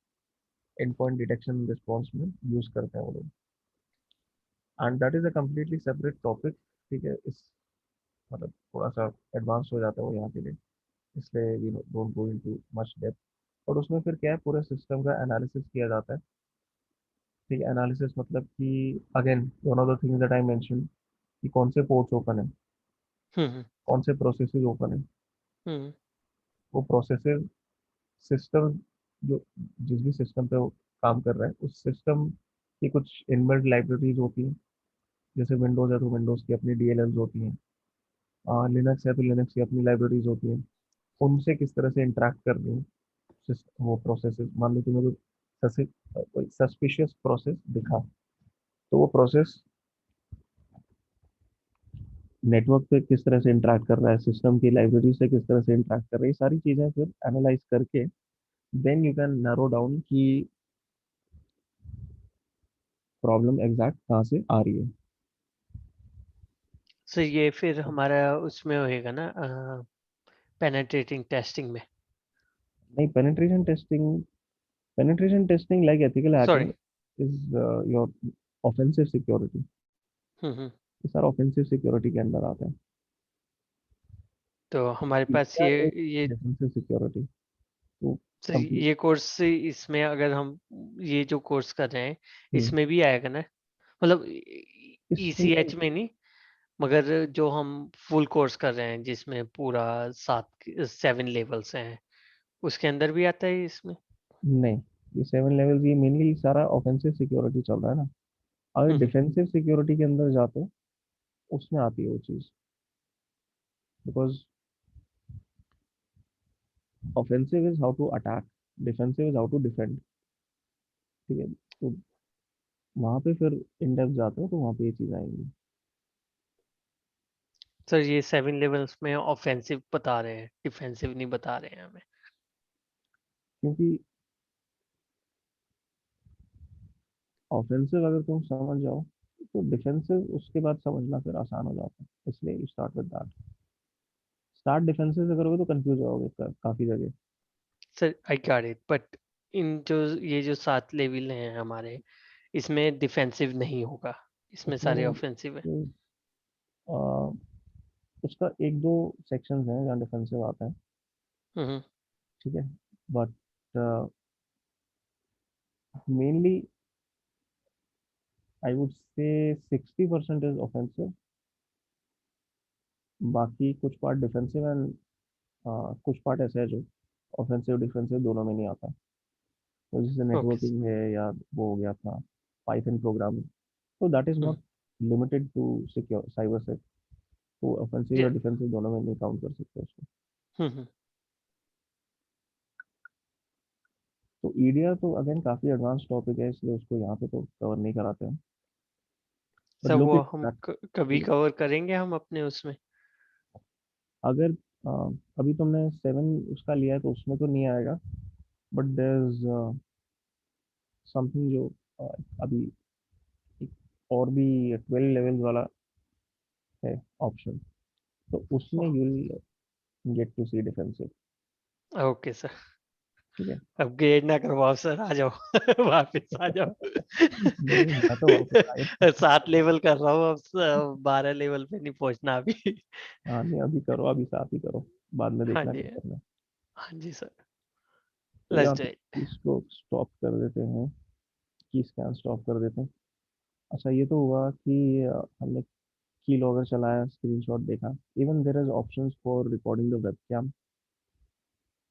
and point detection response में यूज करते हैं वो लोग, and that is a completely separate topic. ठीक है, इस मतलब थोड़ा सा एडवांस हो जाता है वो यहाँ के लिए, इसलिए you don't go into much depth. और उसमें फिर क्या है, पूरे सिस्टम का एनालिसिस किया जाता है। ठीक है, एनालिसिस मतलब कि again one of the things that I mention, कि कौन से पोर्ट्स ओपन है, हम्म। कौन से प्रोसेसेस ओपन है, हम्म। वो प्रोसेसेस सिस्टम जो जिस भी सिस्टम पे वो काम कर रहा है उस सिस्टम की कुछ इनबिल्ट लाइब्रेरीज होती हैं। जैसे विंडोज़ है तो विंडोज़ की अपनी डीएलएल्स होती हैं, लिनक्स है तो लिनक्स की अपनी लाइब्रेरीज होती हैं। उनसे किस तरह से इंटरेक्ट कर रही हैं वो प्रोसेसेस। मान लो तुम्हें कोई सस्पिशियस प्रोसेस दिखा, तो वो प्रोसेस नेटवर्क पे किस तरह से इंटरेक्ट कर रहा है, सिस्टम की लाइब्रेरी से किस तरह से इंटरेक्ट कर रही है, सारी चीज़ें फिर एनालाइज करके then you can narrow down कि प्रॉब्लम एग्जैक्ट कहाँ से आ रही है। सर ये फिर हमारा उसमें होएगा ना पेनेट्रेटिंग टेस्टिंग में? नहीं, penetration testing like ethical sorry. Hacking is your offensive security. Hmm. ये सारा ऑफेंसिव सिक्योरिटी के अंदर आता है। तो हमारे पास EDR ये डिफेंसिव सिक्योरिटी, तो सर कंप्लीट। ये कोर्स इसमें अगर हम ये जो कोर्स कर रहे हैं इसमें भी आएगा ना, मतलब इसमें ECH में नहीं, मगर जो हम फुल कोर्स कर रहे हैं जिसमें पूरा 7 लेवल्स हैं, उसके अंदर भी आता है इसमें? नहीं, ये 7 लेवल्स ये मेनली सारा ऑफेंसिव सिक्योरिटी चल रहा है ना। अगर हम्म, डिफेंसिव सिक्योरिटी के अंदर जाते हो उसमें आती है वो चीज़, because offensive is how to attack, defensive is how to defend. ठीक है, तो वहां पे फिर इन डेप्थ जाते हो तो वहां पे ये चीज़ आएंगी। सर ये 7 लेवल्स में ऑफेंसिव बता रहे हैं, डिफेंसिव नहीं बता रहे हैं हमें। क्योंकि ऑफेंसिव अगर तुम समझ जाओ तो डिफेंसिव उसके बाद समझना फिर आसान हो जाता है, इसलिए you start with that. Start defensive से करोगे तो कंफ्यूज होगे काफी जगह। Sir I got it, but in जो ये जो 7 लेवल हैं हमारे, इसमें डिफेंसिव नहीं होगा, इसमें सारे उसमें ऑफेंसिव है। आ, उसका एक दो सेक्शंस हैं जहाँ डिफेंसिव आता है। हम्म। ठीक है, but mainly I would say 60% is offensive, बाकी कुछ पार्ट डिफेंसिव एंड कुछ पार्ट ऐसे है जो ऑफेंसिव डिफेंसिव दोनों में नहीं आता। तो जैसे ओके। नेटवर्किंग है या वो हो गया अपना पाइथन प्रोग्रामिंग, तो that is hmm. Not limited to secure cyber sec. तो ऑफेंसिव या या डिफेंसिव दोनों में नहीं काउंट कर सकते उसको। हम्म। तो ईडीआर तो अगेन काफी एडवांस टॉपिक है, इसलिए उसको यहाँ पे तो कवर नहीं कराते हैं। बट सर लुक वो इट हम कभी कवर करेंगे हम अपने उसमें। अगर अभी तुमने 7 उसका लिया है तो उसमें तो नहीं आएगा, बट देयर इज समथिंग जो अभी एक और भी 12 लेवल्स वाला है ऑप्शन, तो उसमें you will get to see defensive. Okay sir, ठीक है। अपग्रेड ना करवाओ सर, आ जाओ वापस आ जाओ। नहीं मैं तो वापस आया था। 7 लेवल कर रहा हूँ अब, 12 लेवल पे नहीं पहुंचना अभी। हाँ नहीं अभी करो, अभी साथ ही करो, बाद में हाँ देखना जी, क्या करना है। हाँ जी सर, तो लेट्स यहाँ डू पे इट। इसको स्टॉप कर देते हैं, की स्कैन स्टॉप कर देते हैं। अच्छा ये तो हुआ कि हमने की लॉगर चलाया, स्क्रीनशॉट देखा। Even there is options for recording the webcam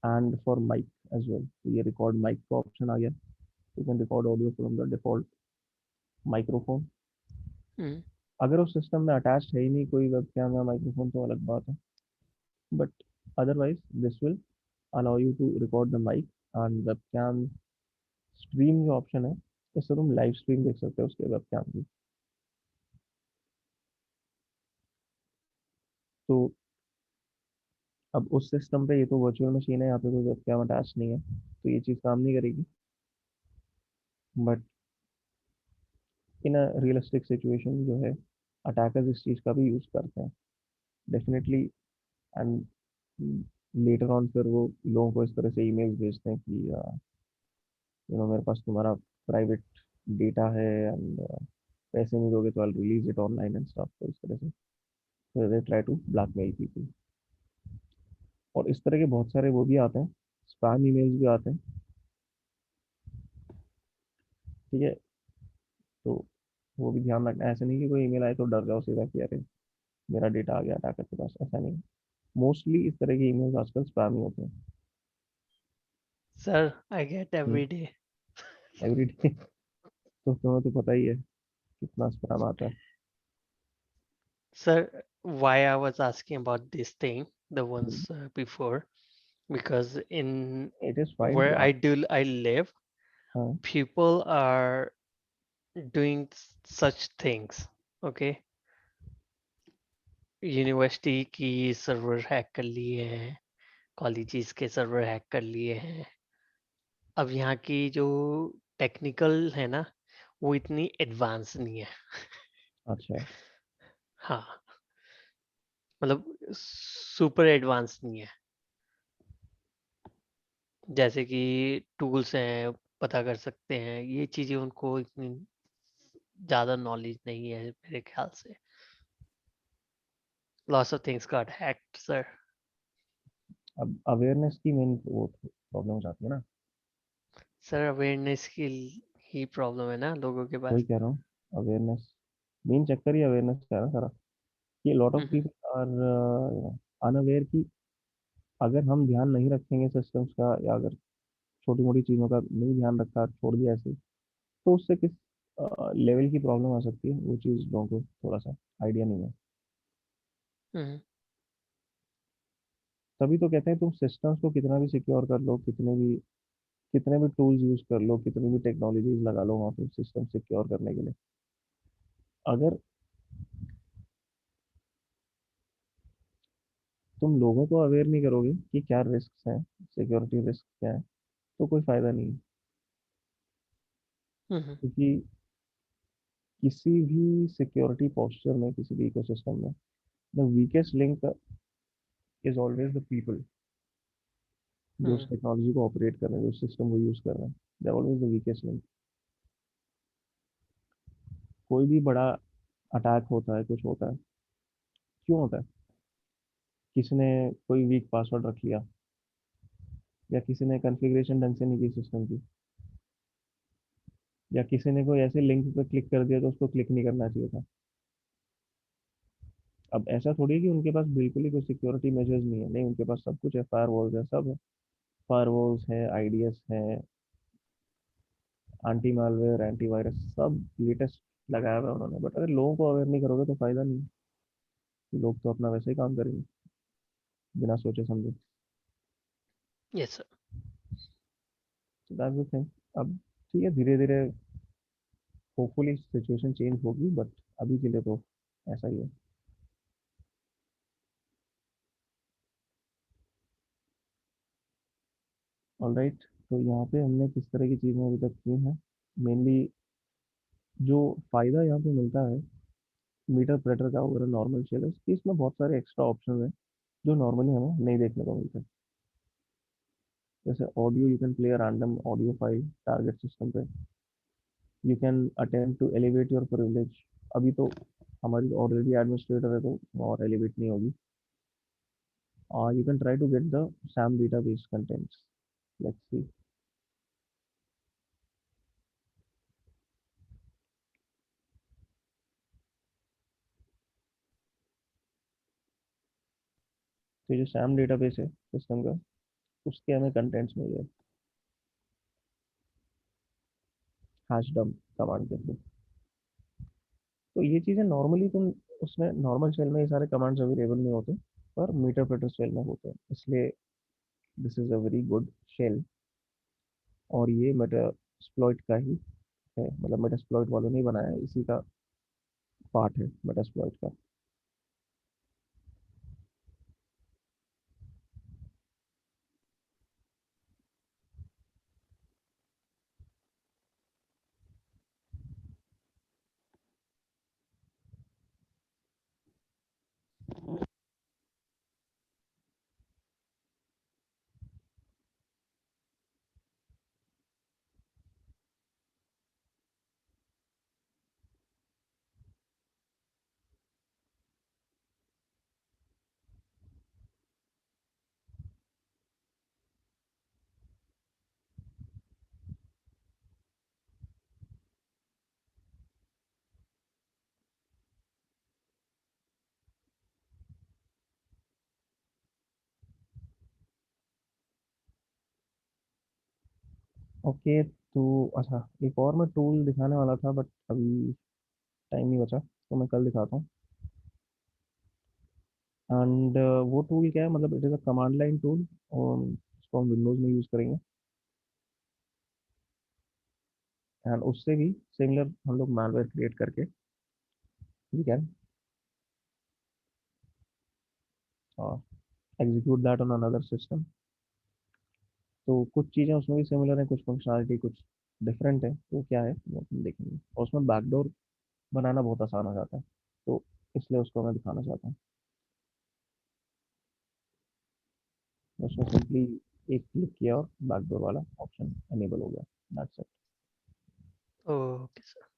and for mic as well. तो ये रिकॉर्ड माइक का ऑप्शन आ गया, you can record audio from the default microphone. अगर उस सिस्टम में अटैच है ही नहीं कोई वेबकैम या माइक्रोफोन तो अलग बात है, but otherwise this will allow you to record the mic and webcam. Stream जो ऑप्शन है, इससे तुम लाइव स्ट्रीम देख सकते हो उसके वेबकैम की। तो अब उस सिस्टम पे, ये तो वर्चुअल मशीन है, यहाँ पे कोई वेबकैम अटैच नहीं है तो ये चीज़ काम नहीं करेगी। But in a realistic situation जो है, अटैकर्स इस चीज़ का भी यूज़ करते हैं डेफिनेटली। एंड लेटर ऑन फिर वो लोगों को इस तरह से ईमेल्स भेजते हैं कि मेरे पास तुम्हारा प्राइवेट डेटा है एंड पैसे नहीं दोगे तो I release it online and stuff. तो इस तरह से they try to blackmail people. और इस तरह के बहुत सारे वो भी आते हैं, स्पैम ईमेल्स भी आते हैं। ठीक है, तो वो भी ध्यान रखना है। ऐसे नहीं कि कोई ईमेल आए तो डर जाओ सीधा कि अरे मेरा डेटा आ गया अटैकर के पास, ऐसा नहीं। मोस्टली इस तरह के ईमेल्स आजकल स्पैम ही होते हैं। Sir I get every day. Every day. तो तुम्हें तो पता ही है कितना स्पैम आता है। Sir, why I was asking about this thing, the ones before, because in it is fine where यार। I live, हाँ people are doing such things. Okay, university की सर्वर हैक कर लिए हैं, कॉलेजेस के सर्वर हैक कर लिए हैं। अब यहाँ की जो टेक्निकल है ना, वो इतनी एडवांस नहीं है। अच्छा। हाँ, मतलब सुपर एडवांस नहीं है। जैसे कि टूल्स हैं, पता कर सकते हैं, ये चीजें उनको इतनी ज्यादा नॉलेज नहीं है मेरे ख्याल से। Lots of things got hacked sir. अब अवेयरनेस की मेन वो प्रॉब्लम हो जाती है ना। सर अवेयरनेस की ही प्रॉब्लम है ना लोगों के वही पास। कह रहा हूँ, अवेयरनेस मेन चक्कर ही अवेयरनेस का है ना सारा। कि lot of people are unaware कि अगर हम ध्यान नहीं रखेंगे सिस्टम्स का, या अगर छोटी मोटी चीज़ों का नहीं ध्यान रखा, छोड़ दिया ऐसे, तो उससे किस लेवल की प्रॉब्लम आ सकती है, वो चीज़ लोगों को थोड़ा सा आइडिया नहीं है। तभी तो कहते हैं तुम सिस्टम्स को कितना भी सिक्योर कर लो, कितने भी टूल्स यूज कर लो, कितनी भी टेक्नोलॉजीज लगा लो वहाँ पे सिस्टम सिक्योर करने के लिए, अगर तुम लोगों को अवेयर नहीं करोगे कि क्या रिस्क हैं, सिक्योरिटी रिस्क क्या है, तो कोई फायदा नहीं है। क्योंकि किसी भी सिक्योरिटी पोस्चर में, किसी भी इकोसिस्टम में, the weakest link is always the people, जो उस टेक्नोलॉजी को ऑपरेट कर रहे हैं, जो सिस्टम को यूज कर रहे हैं, they always the weakest link. कोई भी बड़ा अटैक होता है, कुछ होता है, क्यों होता है? किसी ने कोई वीक पासवर्ड रख लिया, या किसी ने कॉन्फ़िगरेशन ढंग से नहीं की सिस्टम की, या किसी ने कोई ऐसे लिंक पे क्लिक कर दिया तो उसको क्लिक नहीं करना चाहिए था। अब ऐसा थोड़ी है कि उनके पास बिल्कुल ही कोई सिक्योरिटी मेजर्स नहीं है, नहीं, उनके पास सब कुछ है, फायरवॉल्स है, सब है, फायरवॉल्स है, आईडीएस है, एंटी मालवेयर, एंटीवायरस, सब लेटेस्ट लगाया हुआ है उन्होंने। बट अगर लोगों को अवेयर नहीं करोगे तो फायदा नहीं है। लोग तो अपना वैसे ही काम करेंगे बिना सोचे समझे। Yes sir. That's the thing. अब ठीक है, धीरे धीरे होपफुली सिचुएशन चेंज होगी, बट अभी के लिए तो ऐसा ही है। ऑलराइट, तो यहाँ पे हमने किस तरह की चीज़ें अभी तक की हैं, मेनली जो फ़ायदा यहाँ पे मिलता है मीटर प्रेटर का ओवर नॉर्मल शेल है कि इसमें बहुत सारे एक्स्ट्रा ऑप्शन हैं जो नॉर्मली हमें नहीं देखने को मिलते। जैसे audio, you can play a random audio file target system पे, you can attempt to elevate your privilege. अभी तो हमारी ऑलरेडी एडमिनिस्ट्रेटर है तो और एलिवेट नहीं होगी। You can try to get the same database contents, let's see. तो जो सैम डेटाबेस है सिस्टम का, उसके हमें कंटेंट्स मिल गए हैश डम कमांड के थ्रू। तो ये चीज़ें नॉर्मली तुम उसमें नॉर्मल शेल में ये सारे कमांड्स अवेलेबल नहीं होते, पर मीटर प्रेटर शेल में होते हैं, इसलिए this is a very good shell. और ये मेटास्प्लॉइट का ही है, मतलब मेटास्प्लॉइट वालों ने ही बनाया है, इसी का पार्ट है मेटास्प्लॉइट का। ओके, तो अच्छा, एक और मैं टूल दिखाने वाला था बट अभी टाइम नहीं बचा, तो मैं कल दिखाता हूँ। एंड वो टूल क्या है, मतलब it is a command line tool, और इसको हम विंडोज़ में यूज़ करेंगे। एंड उससे भी सिमिलर हम लोग malware क्रिएट करके we can execute that on another system. तो कुछ चीज़ें उसमें भी सिमिलर हैं, कुछ फंक्शनलिटी कुछ डिफरेंट है, तो क्या है वो हम देखेंगे। और उसमें बैकडोर बनाना बहुत आसान हो जाता है, तो इसलिए उसको मैं दिखाना चाहता हूँ। उसमें सिंपली एक क्लिक किया और बैकडोर वाला ऑप्शन एनेबल हो गया, that's it. Okay sir.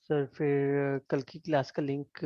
Sir फिर कल की क्लास का लिंक